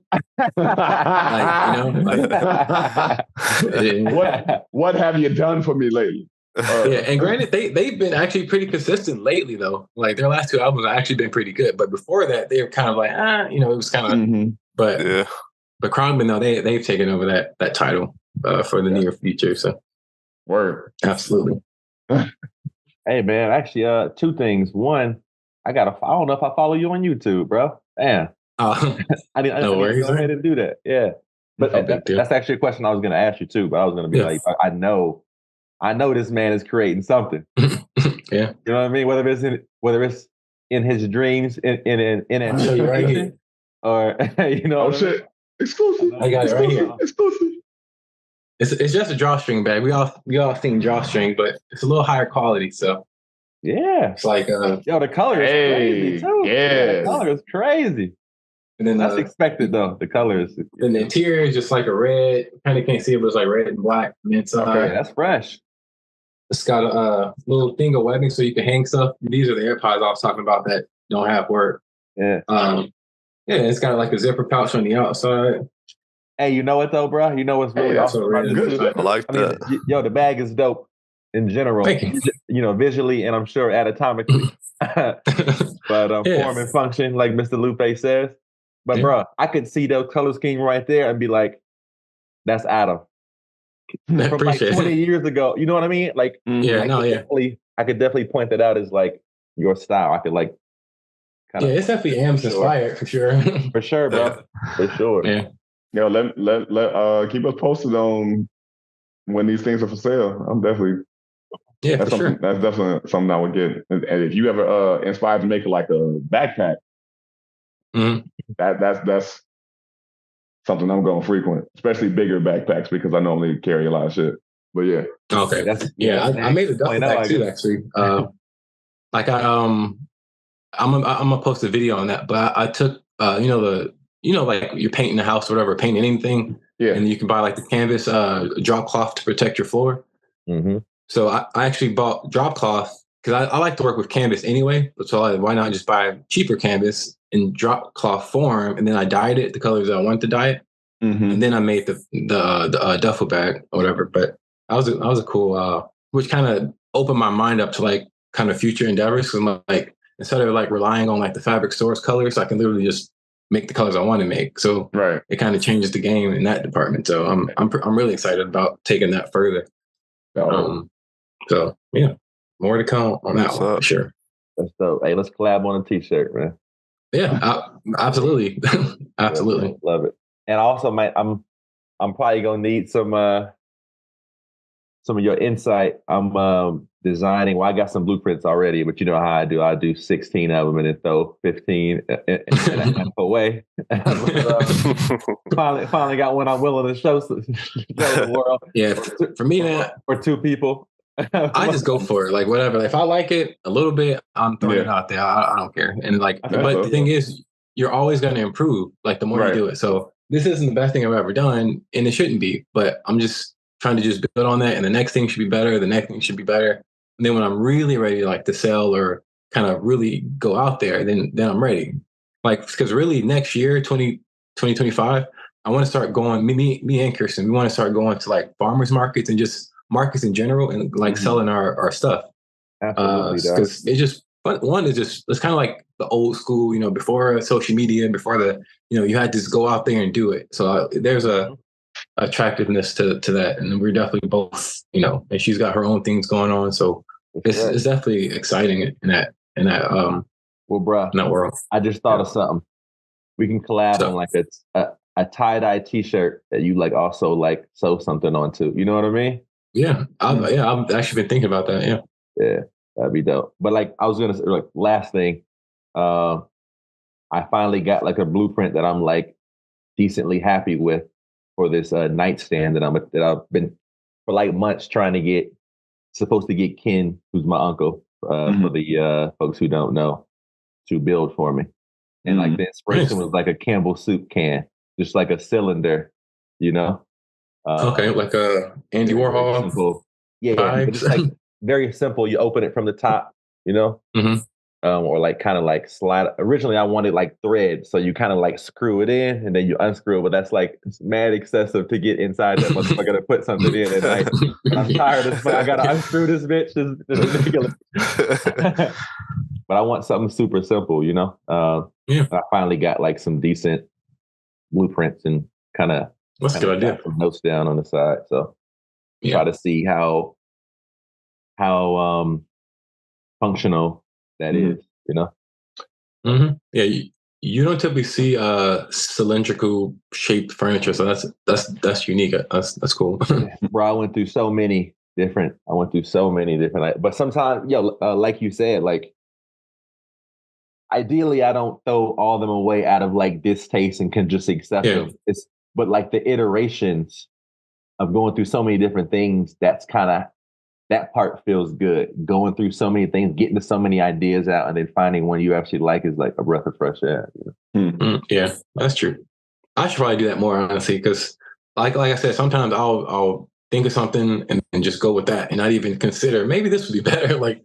what have you done for me lately? Yeah, and granted, they've been actually pretty consistent lately, though. Like their last 2 albums have actually been pretty good, but before that, they were kind of like, it was kind of. But Khruangbin, though, they've taken over that title for the near future. So, word, absolutely. Hey man, actually, 2 things. One, I don't know if I follow you on YouTube, bro. Damn. I need to go ahead and do that. Yeah. But that's actually a question I was going to ask you too. But I was going to be like, I know this man is creating something. Yeah. You know what I mean? Whether it's in his dreams, in right here, or oh shit, exclusive. I got it right here. Exclusive. It's just a drawstring bag. We all seen drawstring, but it's a little higher quality. So yeah, it's like the color is crazy too. Yeah, the color is crazy. And then that's expected though. The color is. Then the interior is just like a red. Kind of can't see it, but it's like red and black. And inside, okay, that's fresh. It's got a little thing of webbing so you can hang stuff. These are the AirPods I was talking about that don't have work. Yeah. Yeah, it's got like a zipper pouch on the outside. Hey, you know what though, bro? You know what's really awesome about this? I like that. Yo, the bag is dope in general. Thank you. You know, visually and I'm sure anatomically. But form and function, like Mr. Lupe says. But bro, I could see the color scheme right there and be like, that's Adam. From like 20 years ago. You know what I mean? Like, I could definitely point that out as like your style. I could like it's definitely Am's inspired for sure. For sure, bro. For sure. Yeah. Yo, let keep us posted on when these things are for sale. I'm definitely that's definitely something I would get. And if you ever inspired to make like a backpack, that's something I'm going to frequent, especially bigger backpacks because I normally carry a lot of shit. But yeah, okay, I made a duffel bag too, actually. Like I'm gonna post a video on that, but I took like you're painting the house or whatever, painting anything, and you can buy like the canvas drop cloth to protect your floor. Mm-hmm. So I actually bought drop cloth because I like to work with canvas anyway. So why not just buy cheaper canvas in drop cloth form, and then I dyed it the colors that I wanted to dye it, and then I made the duffel bag or whatever. But that was a cool, which kind of opened my mind up to like kind of future endeavors. So I'm like, instead of like relying on like the fabric source colors, I can literally just make the colors I want to make. So it kind of changes the game in that department. So I'm really excited about taking that further. So yeah, more to come on that one for sure. That's dope. Hey, let's collab on a t-shirt, man. Yeah, absolutely, absolutely. Love it. And also, I'm probably gonna need some of your insight. I'm designing. Well, I got some blueprints already, but you know how I do. I do 16 of them and then throw 15 away. Finally got one I'm willing to show the world. Yeah, for me, man, for two people. I just go for it. Like whatever. If I like it a little bit, I'm throwing it out there. I don't care. And like, but the thing is, you're always going to improve. Like the more you do it. So this isn't the best thing I've ever done, and it shouldn't be. But I'm just trying to just build on that, and the next thing should be better. The next thing should be better. And then when I'm really ready, like to sell or kind of really go out there, then I'm ready. Like because really next year, 2025, I want to start going. Me and Kirsten, we want to start going to like farmers markets and just markets in general and like selling our stuff. Because it's just one is just it's kind of like the old school, before social media, before you had to just go out there and do it. So there's a attractiveness to that, and we're definitely both, and she's got her own things going on, so it's definitely exciting in that well, bro, in that world. I just thought of something. We can collab on like a tie-dye t-shirt that you like also like sew something onto. You know what I mean? Yeah, I've actually been thinking about that. Yeah, that'd be dope. But like I was gonna say, like last thing, I finally got like a blueprint that I'm like decently happy with for this nightstand that I've been for like months trying to get. Supposed to get Ken, who's my uncle, for the folks who don't know, to build for me. And like the inspiration was like a Campbell soup can, just like a cylinder, okay, like a Andy Warhol. Simple. Yeah, but it's like very simple. You open it from the top, or like kind of like slide. Originally, I wanted like thread, so you kind of like screw it in and then you unscrew it. But that's like it's mad excessive to get inside that motherfucker to put something in at night. I'm tired of this. I gotta unscrew this bitch. This is ridiculous. But I want something super simple, I finally got like some decent blueprints and kind of. That's a good idea. Some notes down on the side, so try to see how functional that is, Yeah, you don't typically see cylindrical shaped furniture, so that's unique. That's cool. Bro, I went through so many different. But sometimes, like you said, like ideally, I don't throw all them away out of like distaste and can just accept them. But like the iterations of going through so many different things, that part feels good. Going through so many things, getting to so many ideas out, and then finding one you actually like is like a breath of fresh air. Yeah, that's true. I should probably do that more, honestly, because like I said, sometimes I'll think of something and just go with that and not even consider maybe this would be better. Like,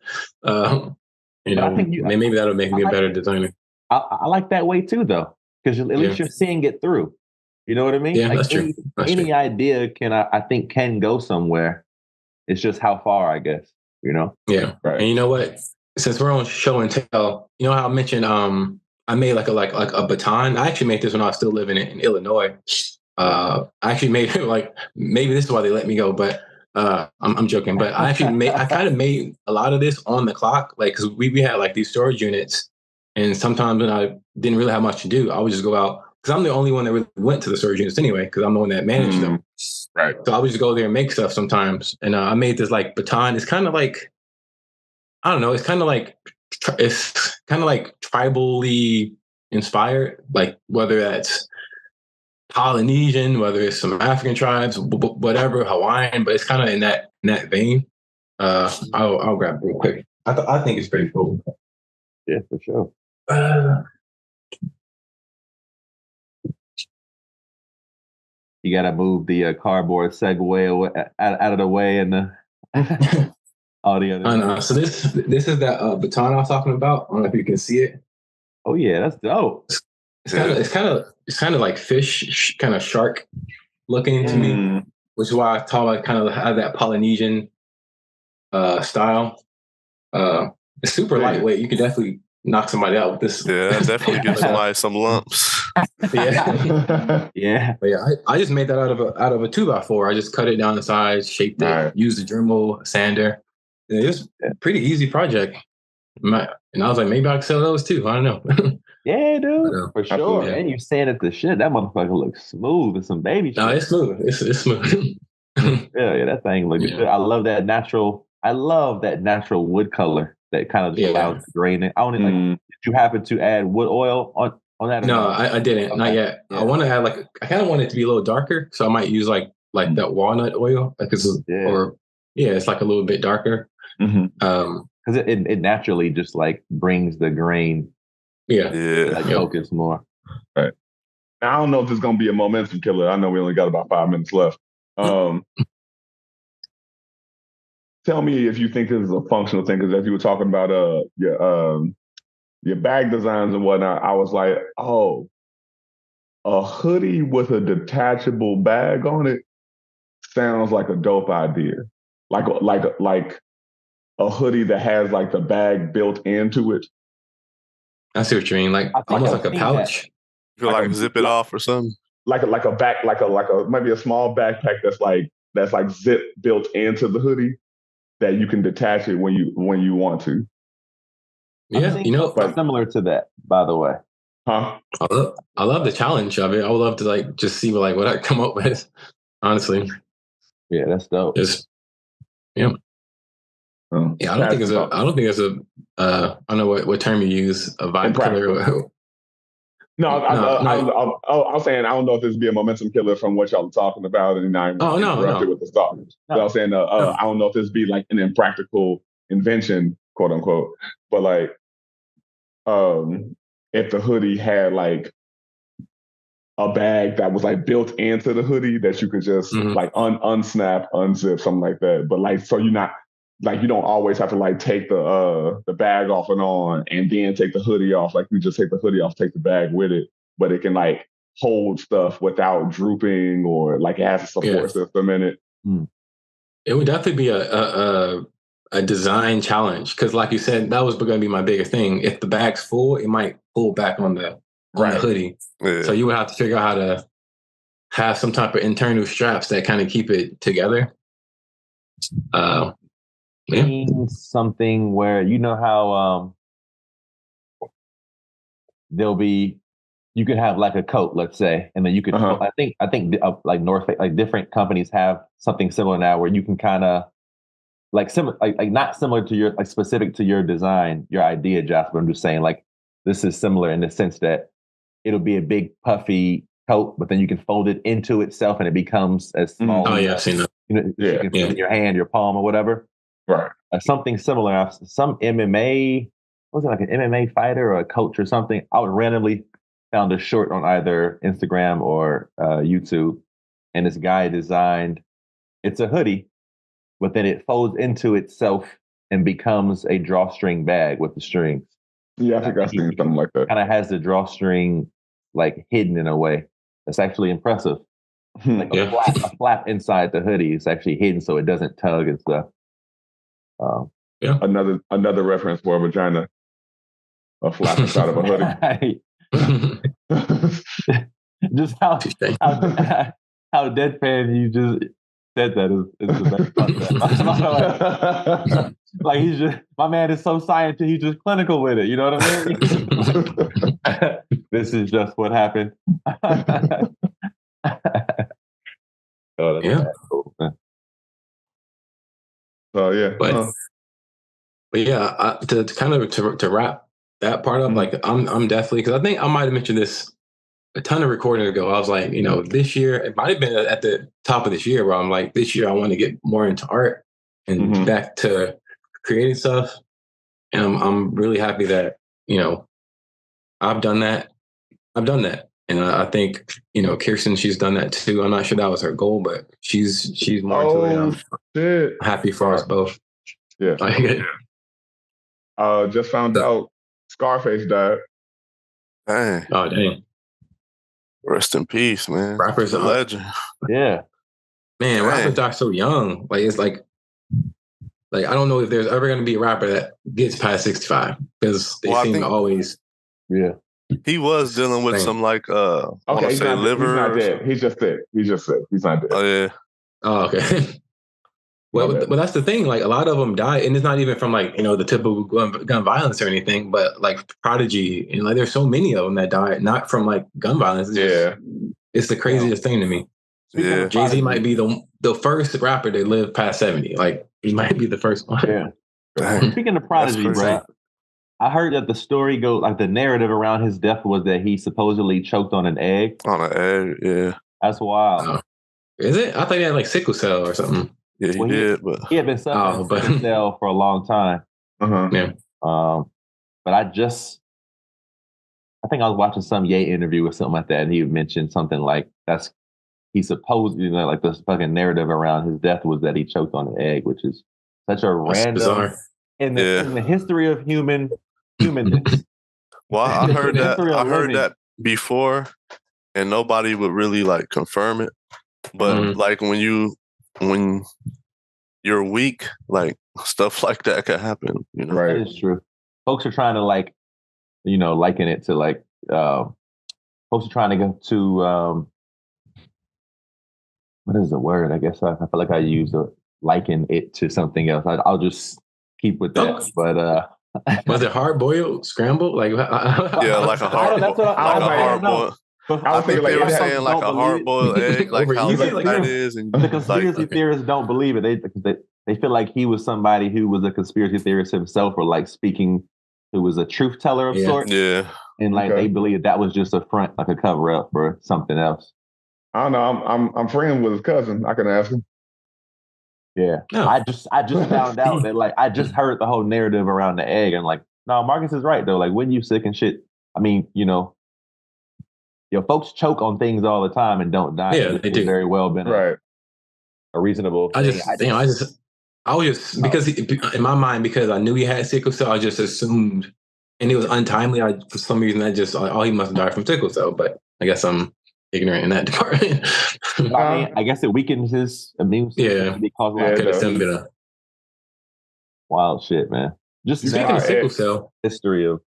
maybe that'll make me a better designer. I like that way too, though, because at least you're seeing it through. You know what I mean? Yeah, like that's true. Any idea can go somewhere. It's just how far, I guess. You know? Yeah. Right. And you know what? Since we're on show and tell, you know how I mentioned I made like a baton. I actually made this when I was still living in Illinois. I actually made like, maybe this is why they let me go, but I'm joking. But I kind of made a lot of this on the clock, like because we had like these storage units, and sometimes when I didn't really have much to do, I would just go out because I'm the only one that really went to the storage units anyway, because I'm the one that managed them. Right. So I would just go there and make stuff sometimes, and I made this like baton. It's kind of like, I don't know. It's kind of like tribally inspired, like whether that's Polynesian, whether it's some African tribes, whatever, Hawaiian, but it's kind of in that vein. I'll grab it real quick. I think it's pretty cool. Yeah, for sure. You got to move the cardboard Segway out of the way and the audio. So this is that baton I was talking about. I don't know if you can see it. Oh yeah, that's dope. It's kind of like fish, kind of shark looking to me, which is why I thought I kind of have that Polynesian style. It's super lightweight. You could definitely knock somebody out with this. Yeah, definitely give somebody some lumps. Yeah. But yeah, I just made that out of a 2x4. I just cut it down the size, shaped it, used the Dremel sander. It was a pretty easy project. And I was like, maybe I could sell those too. I don't know. Yeah, dude, for sure. Yeah. And you sanded the shit. That motherfucker looks smooth as some baby shit. No, it's smooth. It's smooth. yeah, that thing looks good. I love that natural wood color that kind of just allows to drain it. I only did you happen to add wood oil on that? No, I didn't. Okay. Not yet. Yeah. I want to add I kind of want it to be a little darker, so I might use like that walnut oil, it's like a little bit darker. Because it naturally just like brings the grain. Focus more. Right. Now, I don't know if it's going to be a momentum killer. I know we only got about 5 minutes left. Tell me if you think this is a functional thing, because as you were talking about your bag designs and whatnot, I was like, oh, a hoodie with a detachable bag on it sounds like a dope idea. Like a hoodie that has like the bag built into it. I see what you mean, like almost like a pouch. You feel like zip it off or something. Like a back, like a maybe a small backpack that's like zip built into the hoodie that you can detach it when you want to. Yeah, similar to that, by the way. Huh? I love the challenge of it. I would love to like just see what I come up with. Honestly. Yeah, that's dope. Yeah, I don't think it's a. I don't know what term you use. A vibe killer. No, I was saying I don't know if this would be a momentum killer from what y'all are talking about, and I'm interrupted with the stuff. So I was saying I don't know if this would be like an impractical invention, quote unquote, but like if the hoodie had like a bag that was like built into the hoodie that you could just like unsnap, unzip, something like that. But like, so you're not like, you don't always have to like take the bag off and on and then take the hoodie off. Like you just take the hoodie off, take the bag with it, but it can like hold stuff without drooping, or like it has a support system in it. It would definitely be a design challenge, because like you said, that was going to be my biggest thing. If the bag's full, it might pull back on the hoodie. Yeah. So you would have to figure out how to have some type of internal straps that kind of keep it together. Something where how there'll be, you could have like a coat, let's say, and then you could. I think like North Face, like different companies have something similar now, where you can kind of like similar, like not similar to your, like specific to your design, your idea, Josh. But I'm just saying, like this is similar in the sense that it'll be a big puffy coat, but then you can fold it into itself and it becomes as small. Oh, yeah, I've seen that. You know, you can fit in your hand, your palm, or whatever. Right. Something similar. Some MMA, was it like an MMA fighter or a coach or something? I would randomly found a short on either Instagram or YouTube, and this guy designed, it's a hoodie, but then it folds into itself and becomes a drawstring bag with the strings. Yeah, I think I've seen something like that. Kind of has the drawstring like hidden in a way. That's actually impressive. Like a flap inside the hoodie is actually hidden so it doesn't tug and stuff. Another reference for a vagina. A flap inside of a hoodie. Just how deadpan you just said that is the best. Like he's just, my man is so scientific, he's just clinical with it. You know what I mean? This is just what happened. Oh, that's cool, man. So yeah, but yeah, to kind of to wrap that part up, like I'm definitely, because I think I might have mentioned this a ton of recordings ago. I was like, this year, it might have been at the top of this year where I'm like, this year I want to get more into art and back to creating stuff. And I'm really happy that, I've done that. And I think, Kirsten, she's done that too. I'm not sure that was her goal, but she's more into it. I'm happy for us both. Yeah. Just found out Scarface died. Dang. Oh, dang. Rest in peace, man. Rappers a legend. Yeah. Man, rappers die so young. Like, it's like I don't know if there's ever going to be a rapper that gets past 65 because they seem to always. Yeah. He was dealing with some liver. He's not dead. He's just sick. He's not dead. Oh yeah. Oh, okay. Well, that's the thing. Like a lot of them die, and it's not even from the typical gun violence or anything, but like Prodigy, and like there's so many of them that died not from like gun violence. It's the craziest thing to me. Yeah. Jay-Z might be the first rapper to live past 70. Like he might be the first one. Yeah. Speaking of Prodigy, bro, I heard that the story goes, like the narrative around his death was that he supposedly choked on an egg. On an egg, yeah. That's wild. Oh. Is it? I thought he had like sickle cell or something. Yeah, he did, but he had been suffering sickle cell for a long time. Yeah. But I think I was watching some Ye interview or something like that, and he mentioned something like he supposedly, like the fucking narrative around his death was that he choked on an egg, which is such a random bizarre. In the history of humanness. Well, I heard that before, and nobody would really like confirm it. But like when you're weak, like stuff like that could happen. Right? That is true. Folks are trying to liken it to like folks are trying to go to what is the word? I guess I feel like I use liken it to something else. I'll just keep with that. Okay. But was it hard boiled, scrambled? Like yeah, like a hard boiled. I think they were saying like a hard-boiled egg, like how that is. And the conspiracy theorists don't believe it. They feel like he was somebody who was a conspiracy theorist himself, or like speaking, who was a truth teller of sorts. Yeah, and like they believe that was just a front, like a cover up for something else. I don't know. I'm friends with his cousin. I can ask him. Yeah, no. I just found out that like I just heard the whole narrative around the egg, and like, no, Marcus is right though. Like when you sick and shit, I mean, folks choke on things all the time and don't die. Yeah, they do. Very well been a reasonable thing. I was just because in my mind, because I knew he had sickle cell, I just assumed, and it was untimely. For some reason, he must have died from sickle cell. But I guess I'm ignorant in that department. I guess it weakens his immune system. Yeah, could have been a wild shit, man. Just speaking of sickle cell, history of.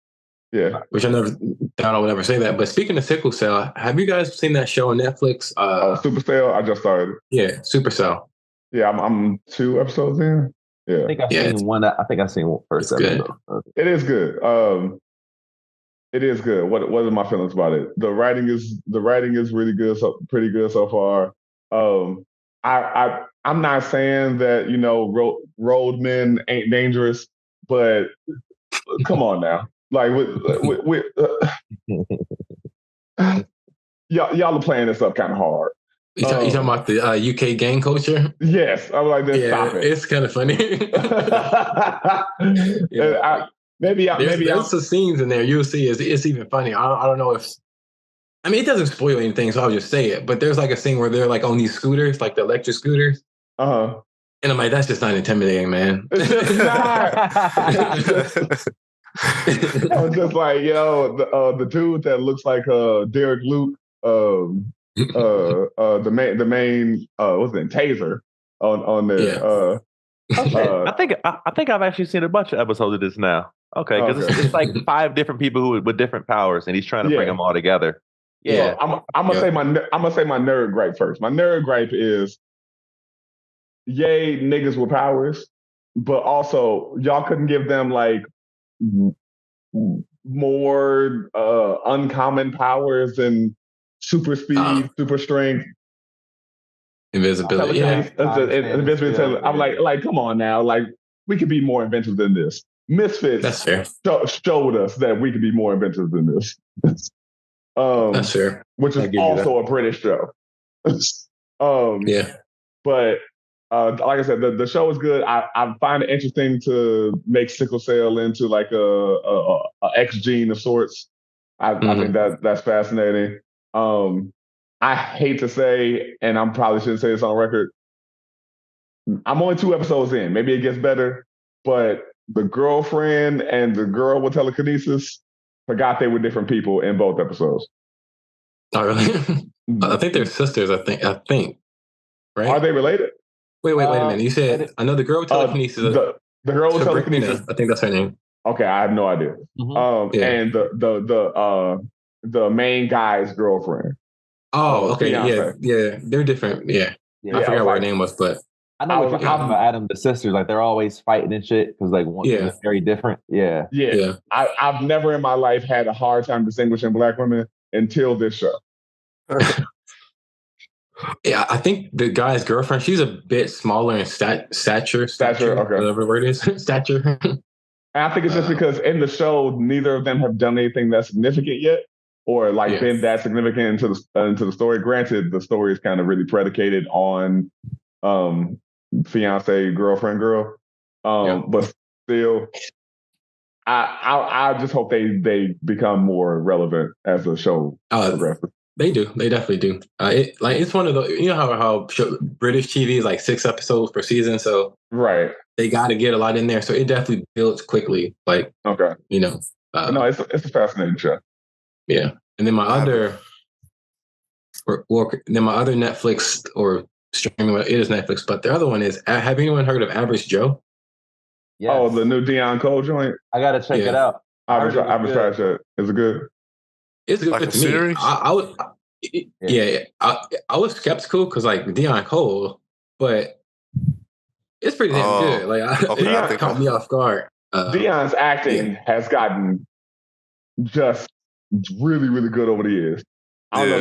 Yeah, which I would never say that. But speaking of sickle cell, have you guys seen that show on Netflix? Supercell. I just started. Yeah, Supercell. Yeah, I'm 2 episodes in. Yeah, I think I've seen one. I think I've seen first episode. It is good. It is good. What are my feelings about it? The writing is really good. So pretty good so far. I'm not saying that roadmen ain't dangerous, but come on now. Like with y'all are playing this up kind of hard. You talking about the UK gang culture? Yes, I'm like, stop it. It's kind of funny. There's some scenes in there you'll see it's even funny. I don't know if. I mean, it doesn't spoil anything, so I'll just say it. But there's like a scene where they're like on these scooters, like the electric scooters. And I'm like, that's just not intimidating, man. It's just not. I was just like, the dude that looks like Derek Luke, the main what's it, Taser on there. I think I've actually seen a bunch of episodes of this now. Okay, because it's like 5 different people with different powers, and he's trying to bring them all together. Yeah, well, I'm gonna say my nerd gripe first. My nerd gripe is, yay, niggas with powers, but also y'all couldn't give them like more uncommon powers than super speed, super strength, invisibility. Invisibility. I'm like, come on now, like we could be more inventive than this. Misfits That's fair. Showed us that we could be more inventive than this. That's fair. Which is also a British show. But like I said, the show is good. I find it interesting to make sickle cell into like a X gene of sorts. I think that's fascinating. I hate to say, and I probably shouldn't say this on record, I'm only 2 episodes in. Maybe it gets better, but the girlfriend and the girl with telekinesis forgot they were different people in both episodes. Oh, really? I think they're sisters. I think. Right? Are they related? Wait a minute. You said I know the girl with telekinesis. The girl with telekinesis. I think that's her name. Okay, I have no idea. And the main guy's girlfriend. Oh, okay, yeah, they're different. Yeah. I forgot what her name was, but I know what you're talking about, Adam. The sisters, like they're always fighting and shit because like one is very different. Yeah. I've never in my life had a hard time distinguishing Black women until this show. Yeah, I think the guy's girlfriend, she's a bit smaller in stature. Okay. Whatever the word is. Stature. And I think it's just because in the show, neither of them have done anything that's significant yet, or like been that significant into the story. Granted, the story is kind of really predicated on fiance, girlfriend, girl. But still, I just hope they become more relevant as the show progresses. They do. They definitely do. It's one of the, you know how British TV is like 6 episodes per season, so they got to get a lot in there. So it definitely builds quickly. Like no, it's a fascinating show. Yeah, and then my other Netflix or streaming, it is Netflix, but the other one is, have anyone heard of Average Joe? Yes. Oh, the new Deion Cole joint. I gotta check it out. I've been trying to. Is it good? It's good like to me. I was skeptical because like Deion Cole, but it's pretty damn good. Like Deion caught me off guard. Deion's acting has gotten just really, really good over the years. I don't know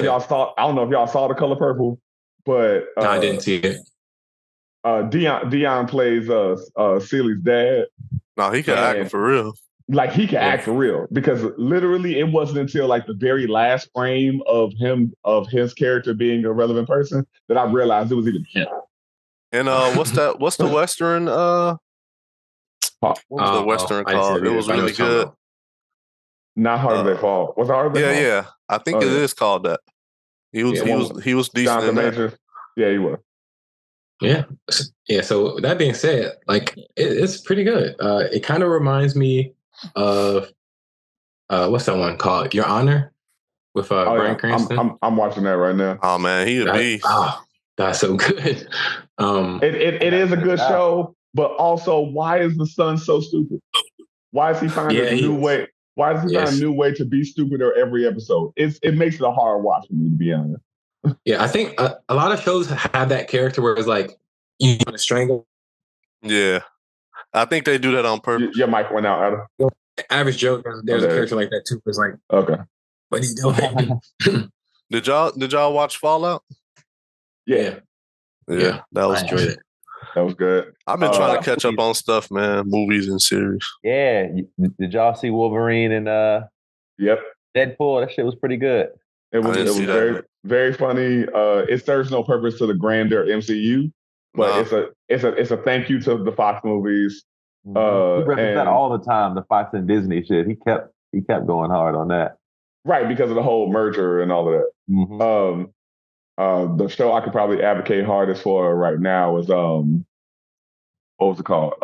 if y'all saw The Color Purple, but no, I didn't see it. Deion plays Celie's dad. No, he can act for real. Like he can act for real, because literally it wasn't until like the very last frame of his character being a relevant person that I realized it was even him. And what's the Western? What's the Western called? It was really good. Not Hard As They Fall. Was it Hard As They Fall? Yeah. I think it is called that. He was decent in that. Yeah, he was. Yeah. So that being said, like it's pretty good. It kind of reminds me of what's that one called? Your Honor with Bryan Cranston. I'm watching that right now. Oh man, he a beast. That's so good. It is a good show, but also, why is the son so stupid? Why is he finding a new way? Why does he find a new way to be stupider every episode? It makes it a hard watch for me, to be honest. Yeah, I think a lot of shows have that character where it's like you want to strangle. Yeah, I think they do that on purpose. Your mic went out, Adam. Average Joe, there's a character like that too. It's like, okay, what he's doing. Did y'all watch Fallout? Yeah, that was good. That was good. I've been trying to catch up on stuff, man. Movies and series. Yeah, did y'all see Wolverine and Yep, Deadpool? That shit was pretty good. It was very, very funny. It serves no purpose to the grander MCU, but it's a thank you to the Fox movies. He referenced that all the time, the Fox and Disney shit. He kept going hard on that. Right, because of the whole merger and all of that. The show I could probably advocate hardest for right now is what was it called?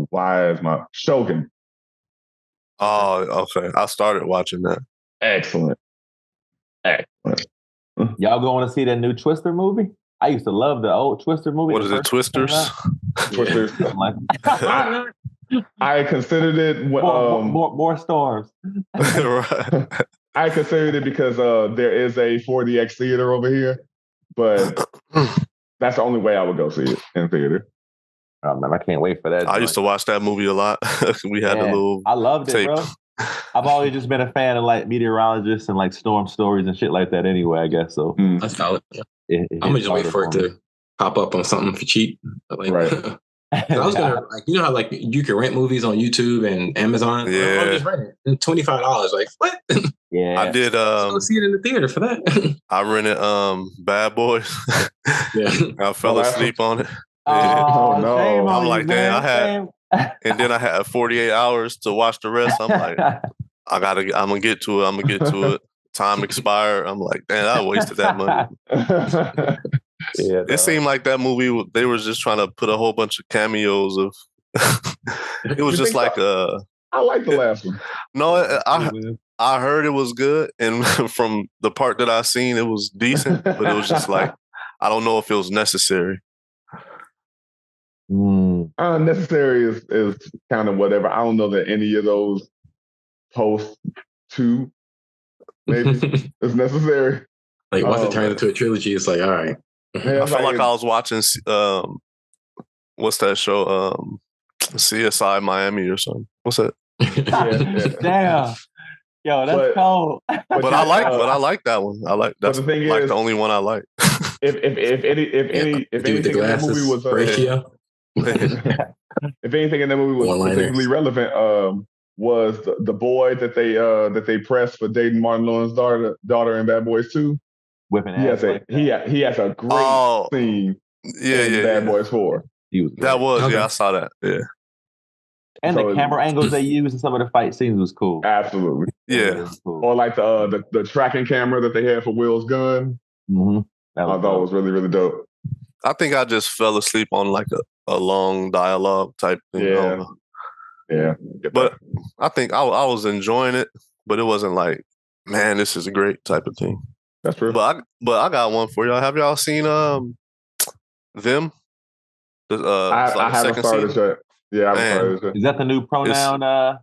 Why is my Shogun? Oh, okay. I started watching that. Excellent. Y'all going to see that new Twister movie? I used to love the old Twister movie. What is it, Twisters? Twisters. I considered it more storms. Right. I considered it because there is a 4DX theater over here, but that's the only way I would go see it in theater. Oh man, I can't wait for that. I used to watch that movie a lot. We had the little. I loved tape. it, bro. I've always just been a fan of like meteorologists and like storm stories and shit like that. Anyway, I guess so. That's valid. Yeah. I'm gonna just wait for it to pop up on something for cheap. Like, right. I was gonna you know how like you can rent movies on YouTube and Amazon. Yeah. I'll just rent it. $25. Like what? Yeah. I did. Go see it in the theater for that. I rented Bad Boys. Yeah. I fell asleep on it. Oh no! I'm like, damn. And then I had 48 hours to watch the rest. I'm like, I'm gonna get to it. Time expired. I'm like, damn, I wasted that money. It seemed like that movie, they were just trying to put a whole bunch of cameos of. It was just like I like the last one. No, I heard it was good, and from the part that I seen, it was decent, but it was just like, I don't know if it was necessary. Necessary is kind of whatever. I don't know that any of those post 2 maybe is necessary. Like once it turns into a trilogy, it's like, all right. Yeah, I felt like I was watching what's that show? CSI Miami or something. What's that? Damn. Yo, that's cold. But I like that one. That's the only one I like. If anything in that movie was ratio. If anything in that movie was particularly relevant, was the boy that they pressed for dating Martin Lawrence's daughter in Bad Boys 2. Whipping he has a great scene in Bad Boys 4. I saw that. Yeah. And the camera angles they used in some of the fight scenes was cool. Absolutely. Yeah. Cool. Or like the tracking camera that they had for Will's gun. Mm-hmm. I thought it was really, really dope. I think I just fell asleep on like a long dialogue type thing. Yeah. But I think I was enjoying it, but it wasn't like, man, this is a great type of thing. That's true. But I got one for y'all. Have y'all seen Them? I haven't started it yet. Yeah, I haven't started it yet. Is that the new pronoun?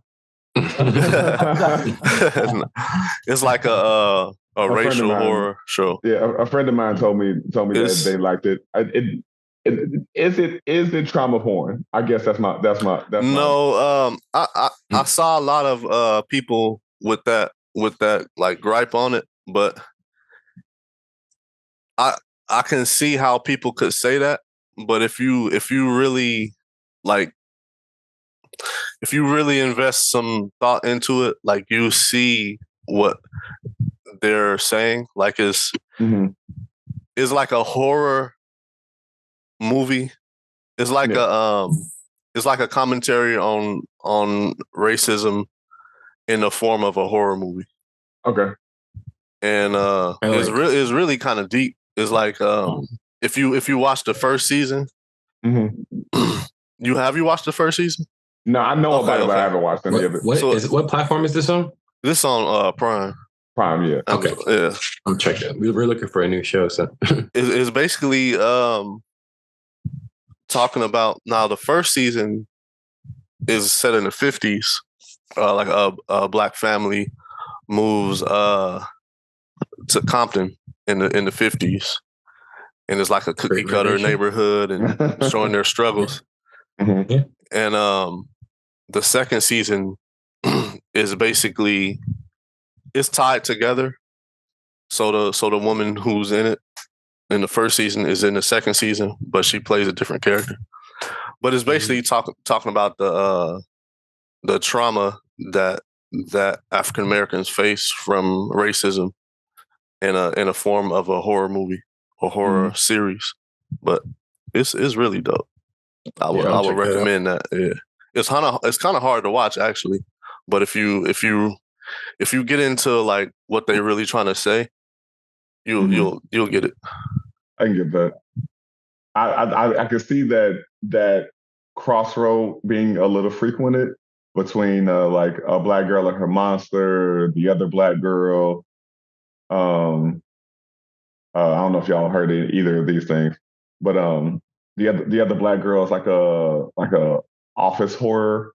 It's like a racial horror show. Yeah, a friend of mine told me that they liked it. Is it trauma porn? I guess that's my. No, I saw a lot of people with that like gripe on it, but I can see how people could say that. But if you really invest some thought into it, like you see what they're saying, like it's like a horror movie. It's like a commentary on racism in the form of a horror movie. Okay. And it's really kind of deep. It's like if you watch the first season, you watched the first season? No, I know about it, but I haven't watched any of it. What platform is this on? This on Prime. Prime, yeah. Okay. Yeah. I'm checking it. We're looking for a new show, so it's basically talking about, now the first season is set in the 50s. Like a black family moves to Compton in the 50s. And it's like a cookie cutter neighborhood and showing their struggles. Yeah. And the second season is basically, it's tied together. So the woman who's in it in the first season is in the second season, but she plays a different character. But it's basically talking about the trauma that that African Americans face from racism in a form of a horror movie or horror series. But it's really dope. I would recommend that. Yeah, it's kind of hard to watch actually, but if you get into like what they're really trying to say, you'll get it. I can get that. I can see that crossroad being a little frequented between like a black girl and her monster, the other black girl. I don't know if y'all heard either of these things, but the other black girl is like a office horror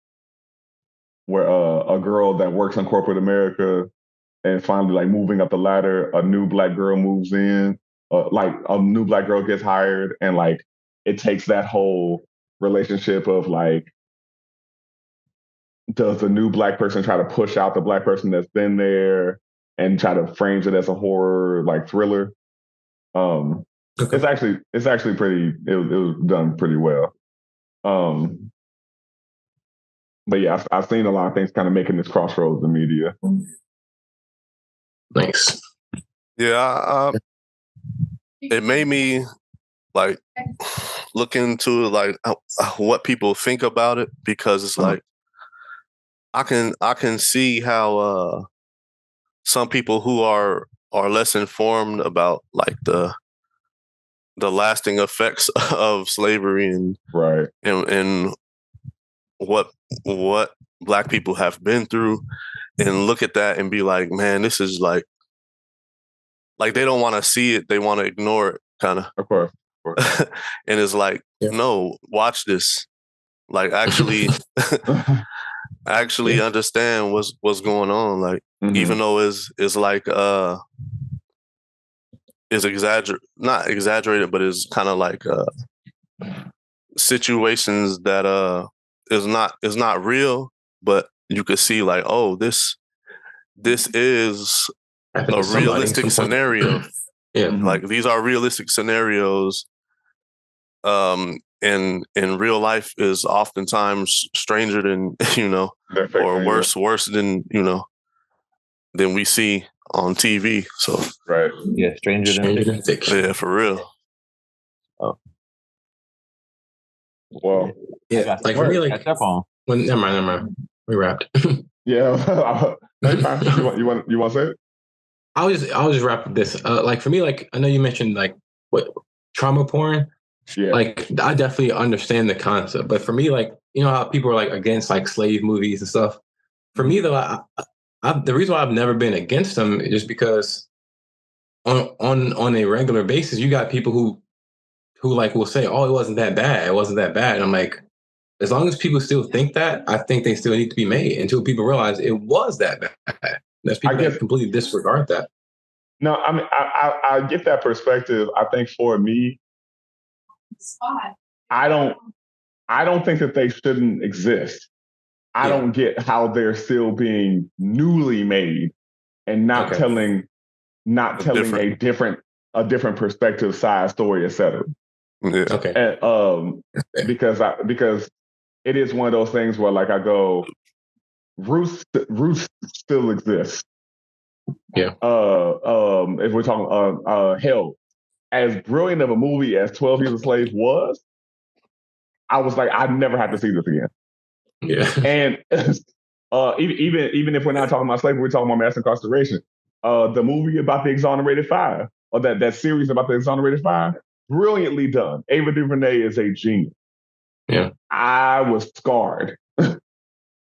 where a girl that works in corporate America and finally like moving up the ladder, a new black girl moves in, like a new black girl gets hired, and like it takes that whole relationship of like, does the new black person try to push out the black person that's been there and try to frame it as a horror like thriller? It's actually pretty. It was done pretty well. But yeah, I've seen a lot of things kind of making this crossroads in media. Thanks. Yeah, it made me like look into like what people think about it, because it's like I can see how some people who are less informed about like the lasting effects of slavery and what Black people have been through, and look at that and be like, man, this is like they don't want to see it, they want to ignore it, kind of. Of course. And it's like, no, watch this. Like actually understand what's going on. Like even though it's like is not exaggerated, but it's kind of like situations that is not real, but you could see like, oh, this is a realistic scenario. Like these are realistic scenarios. And in real life is oftentimes stranger than or worse than than we see on TV. So stranger than fiction. Yeah, for real. Oh, well, yeah. Like for me, like catch up on. Well, never mind. We wrapped. Yeah, you want to say it? I'll just wrap up this. Like for me, like I know you mentioned like what trauma porn. Yeah. Like I definitely understand the concept, but for me, like how people are like against like slave movies and stuff. For me, though, I the reason why I've never been against them is just because on a regular basis, you got people who like will say, "Oh, it wasn't that bad. It wasn't that bad." And I'm like, as long as people still think that, I think they still need to be made until people realize it was that bad. There's people that completely disregard that. No, I mean, I get that perspective. I think for me, I don't think that they shouldn't exist. I don't get how they're still being newly made and not telling a different perspective, side story, etc. Yeah. Okay. And, because it is one of those things where like I go, Roots still exists. Yeah. If we're talking hell, as brilliant of a movie as 12 Years a Slave was, I was like, I never have to see this again. Yeah. And even if we're not talking about slavery, we're talking about mass incarceration. The movie about the Exonerated Five, or that series about the Exonerated Five, brilliantly done. Ava DuVernay is a genius. Yeah. I was scarred.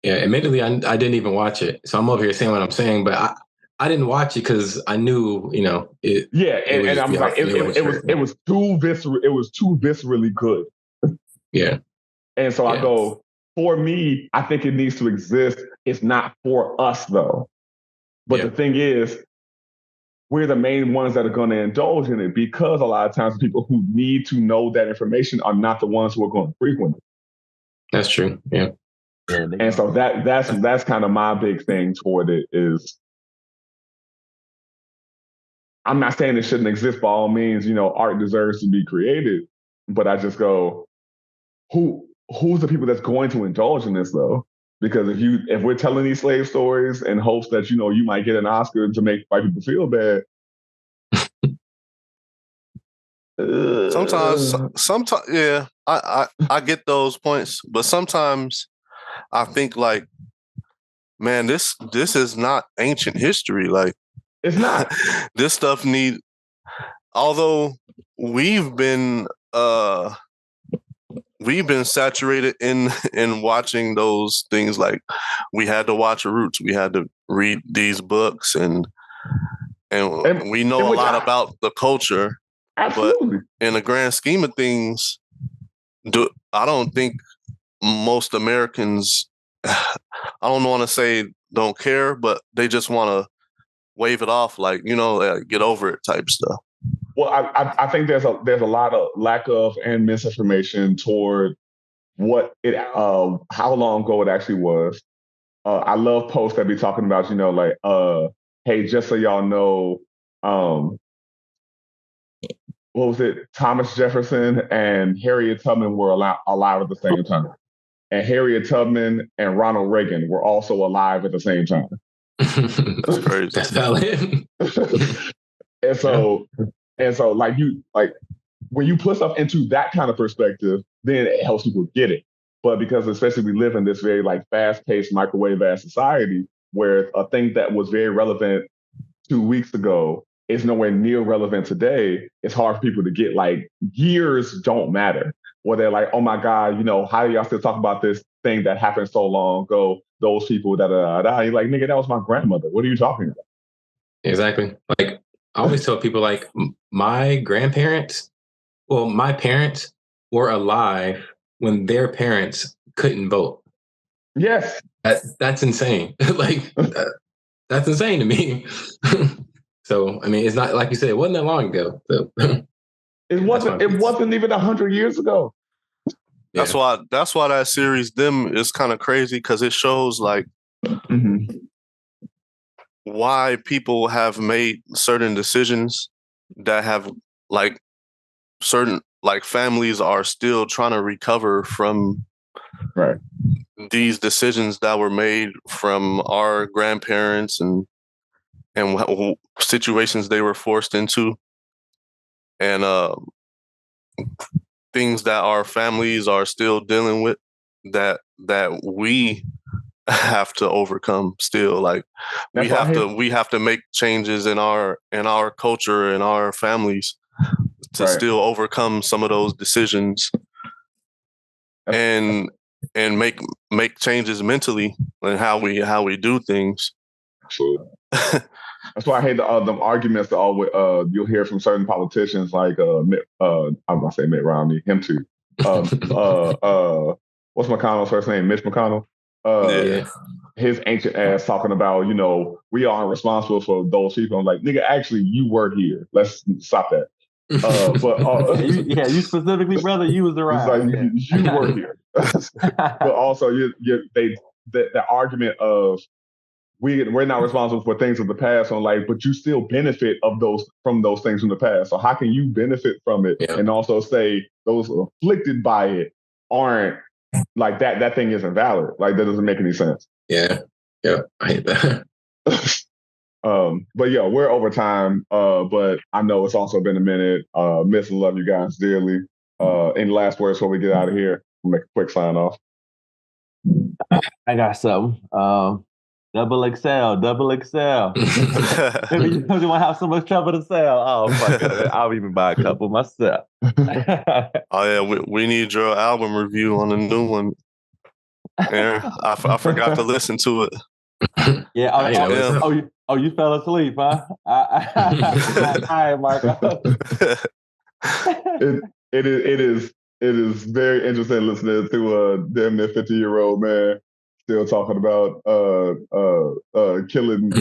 Yeah, admittedly, I didn't even watch it, so I'm over here saying what I'm saying, but I didn't watch it because I knew, it. Yeah, and I'm like, it was too viscerally good. Yeah, and so I go, for me, I think it needs to exist. It's not for us though. But the thing is, we're the main ones that are going to indulge in it, because a lot of times people who need to know that information are not the ones who are going to frequent it. That's true. Yeah. And so that's kind of my big thing toward it is, I'm not saying it shouldn't exist by all means. Art deserves to be created, but I just go, who's the people that's going to indulge in this though? Because if we're telling these slave stories in hopes that, you might get an Oscar to make white people feel bad. Sometimes, yeah, I get those points, but sometimes I think like, man, this is not ancient history. Like, it's not. This stuff although we've been saturated in watching those things. Like, we had to watch Roots, we had to read these books, and we know a lot about the culture. Absolutely. But in the grand scheme of things, I don't think most Americans, I don't want to say don't care, but they just want to wave it off, like, get over it type stuff. Well, I think there's a lot of lack of and misinformation toward what how long ago it actually was. I love posts that be talking about, like, hey, just so y'all know, what was it? Thomas Jefferson and Harriet Tubman were alive at the same time. And Harriet Tubman and Ronald Reagan were also alive at the same time. That's crazy. That's valid. and so like when you put stuff into that kind of perspective, then it helps people get it. But because especially we live in this very like fast-paced microwave-ass society where a thing that was very relevant 2 weeks ago is nowhere near relevant today, it's hard for people to get, like, years don't matter. Or they're like, oh my God, how do y'all still talk about this thing that happened so long ago? Those people, da-da-da-da. You're like, nigga, that was my grandmother. What are you talking about? Exactly. Like, I always tell people, like, my parents were alive when their parents couldn't vote. Yes. That's insane. Like, that's insane to me. So, I mean, it's not, like you said, it wasn't that long ago. So. It wasn't even 100 years ago. That's why that series, Them, is kind of crazy, because it shows, like, why people have made certain decisions that have, like, certain, like, families are still trying to recover from these decisions that were made from our grandparents and situations they were forced into, and things that our families are still dealing with that we have to overcome still. Like, we have to make changes in our culture and our families to still overcome some of those decisions and make changes mentally in how we do things. Absolutely. That's why I hate the arguments that you'll hear from certain politicians, like I'm gonna say Mitt Romney, him too. What's McConnell's first name? Mitch McConnell. His ancient ass talking about, we aren't responsible for those people. I'm like, nigga, actually, you were here. Let's stop that. You specifically, brother, you was around. Like, you were here. But also, the argument of we're not responsible for things of the past on life, but you still benefit from those things from the past. So how can you benefit from it and also say those afflicted by it aren't, like, that thing isn't valid? Like, that doesn't make any sense. Yeah, I hate that. But yeah, we're over time. But I know it's also been a minute. Miss and love you guys dearly. Any last words before we get out of here? We'll make a quick sign off. I got something. Double XL. Maybe you don't want to have so much trouble to sell. Oh, fuck it. I'll even buy a couple myself. Oh yeah, we need your album review on the new one. Yeah, I forgot to listen to it. Yeah. You fell asleep, huh? Hi, Marco. It is very interesting listening to a damn near 50-year-old man still talking about killing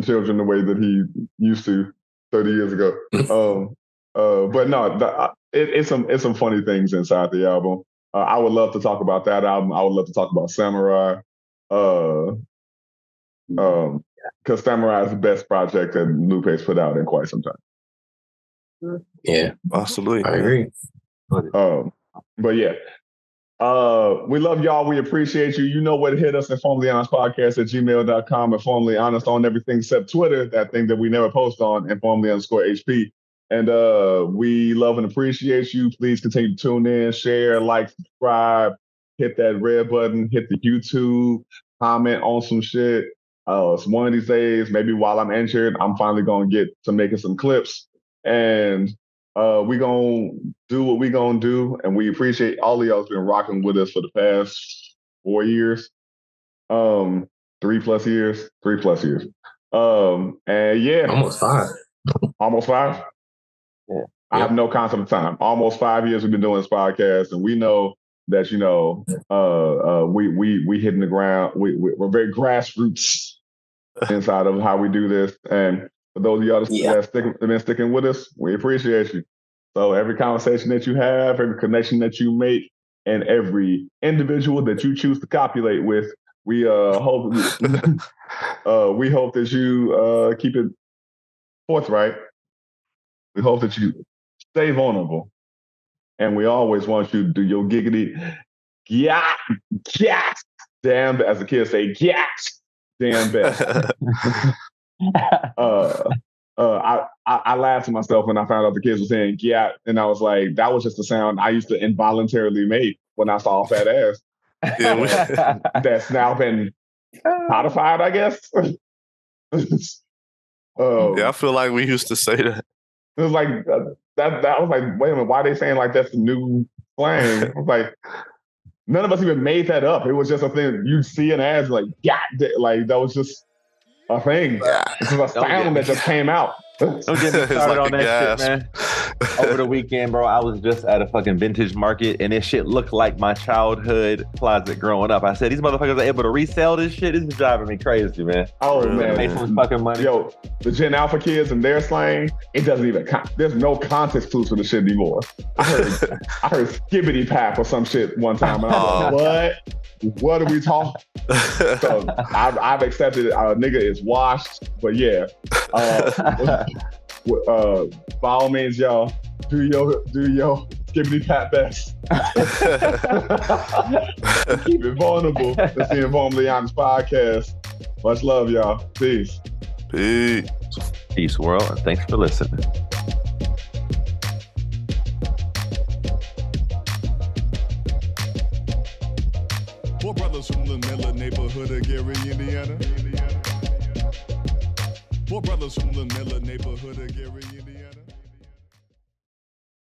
children the way that he used to 30 years ago. But no, it's some funny things inside the album. I would love to talk about that album. I would love to talk about Samurai. Because Samurai is the best project that Lupe's put out in quite some time. Yeah, absolutely. I agree. But yeah, We love y'all. We appreciate you. You know where to hit us, informallyhonestpodcast@gmail.com. Informally honest on everything except Twitter, that thing that we never post on, informally_HP. And we love and appreciate you. Please continue to tune in, share, like, subscribe, hit that red button, hit the YouTube, comment on some shit. It's one of these days, maybe while I'm injured, I'm finally going to get to making some clips. And we going to do what we going to do. And we appreciate all of y'all who's been rocking with us for the past 4 years. 3+ years. And yeah. Almost 5. Almost 5? Yeah. I have no concept of time. Almost 5 years we've been doing this podcast, and we know that, you know, we hitting the ground. We're very grassroots inside of how we do this. And for those of y'all that have been sticking with us, we appreciate you. So every conversation that you have, every connection that you make, and every individual that you choose to copulate with, we hope that you keep it forthright. We hope that you stay vulnerable. And we always want you to do your giggity, damn, as the kids say, damn best. I laughed to myself when I found out the kids were saying "gyat," and I was like, that was just the sound I used to involuntarily make when I saw a fat ass. That's now been codified, I guess. Yeah, I feel like we used to say that. It was like that. I was like, wait a minute, why are they saying like that's the new slang? I was like, none of us even made that up. It was just a thing you see an ass like, yeah, like that was just a thing. This is a sound that just came out. Don't get me started on that shit, man. Over the weekend, bro, I was just at a fucking vintage market, and this shit looked like my childhood closet growing up. I said, these motherfuckers are able to resell this shit. This is driving me crazy, man. Oh, man. Make some fucking money. Yo, the Gen Alpha kids and their slang, it doesn't even there's no context clues for the shit anymore. I heard skibbity pap or some shit one time, and I was like, what are we talking? So I've accepted it. Nigga is washed, but yeah. By all means, y'all, do your skibbity pat best. Keep it vulnerable. That's the Informally Honest Podcast. Much love, y'all. Peace. Peace, world, and thanks for listening. Four brothers from the Miller neighborhood of Gary, Indiana. Four brothers from the Miller neighborhood of Gary, Indiana.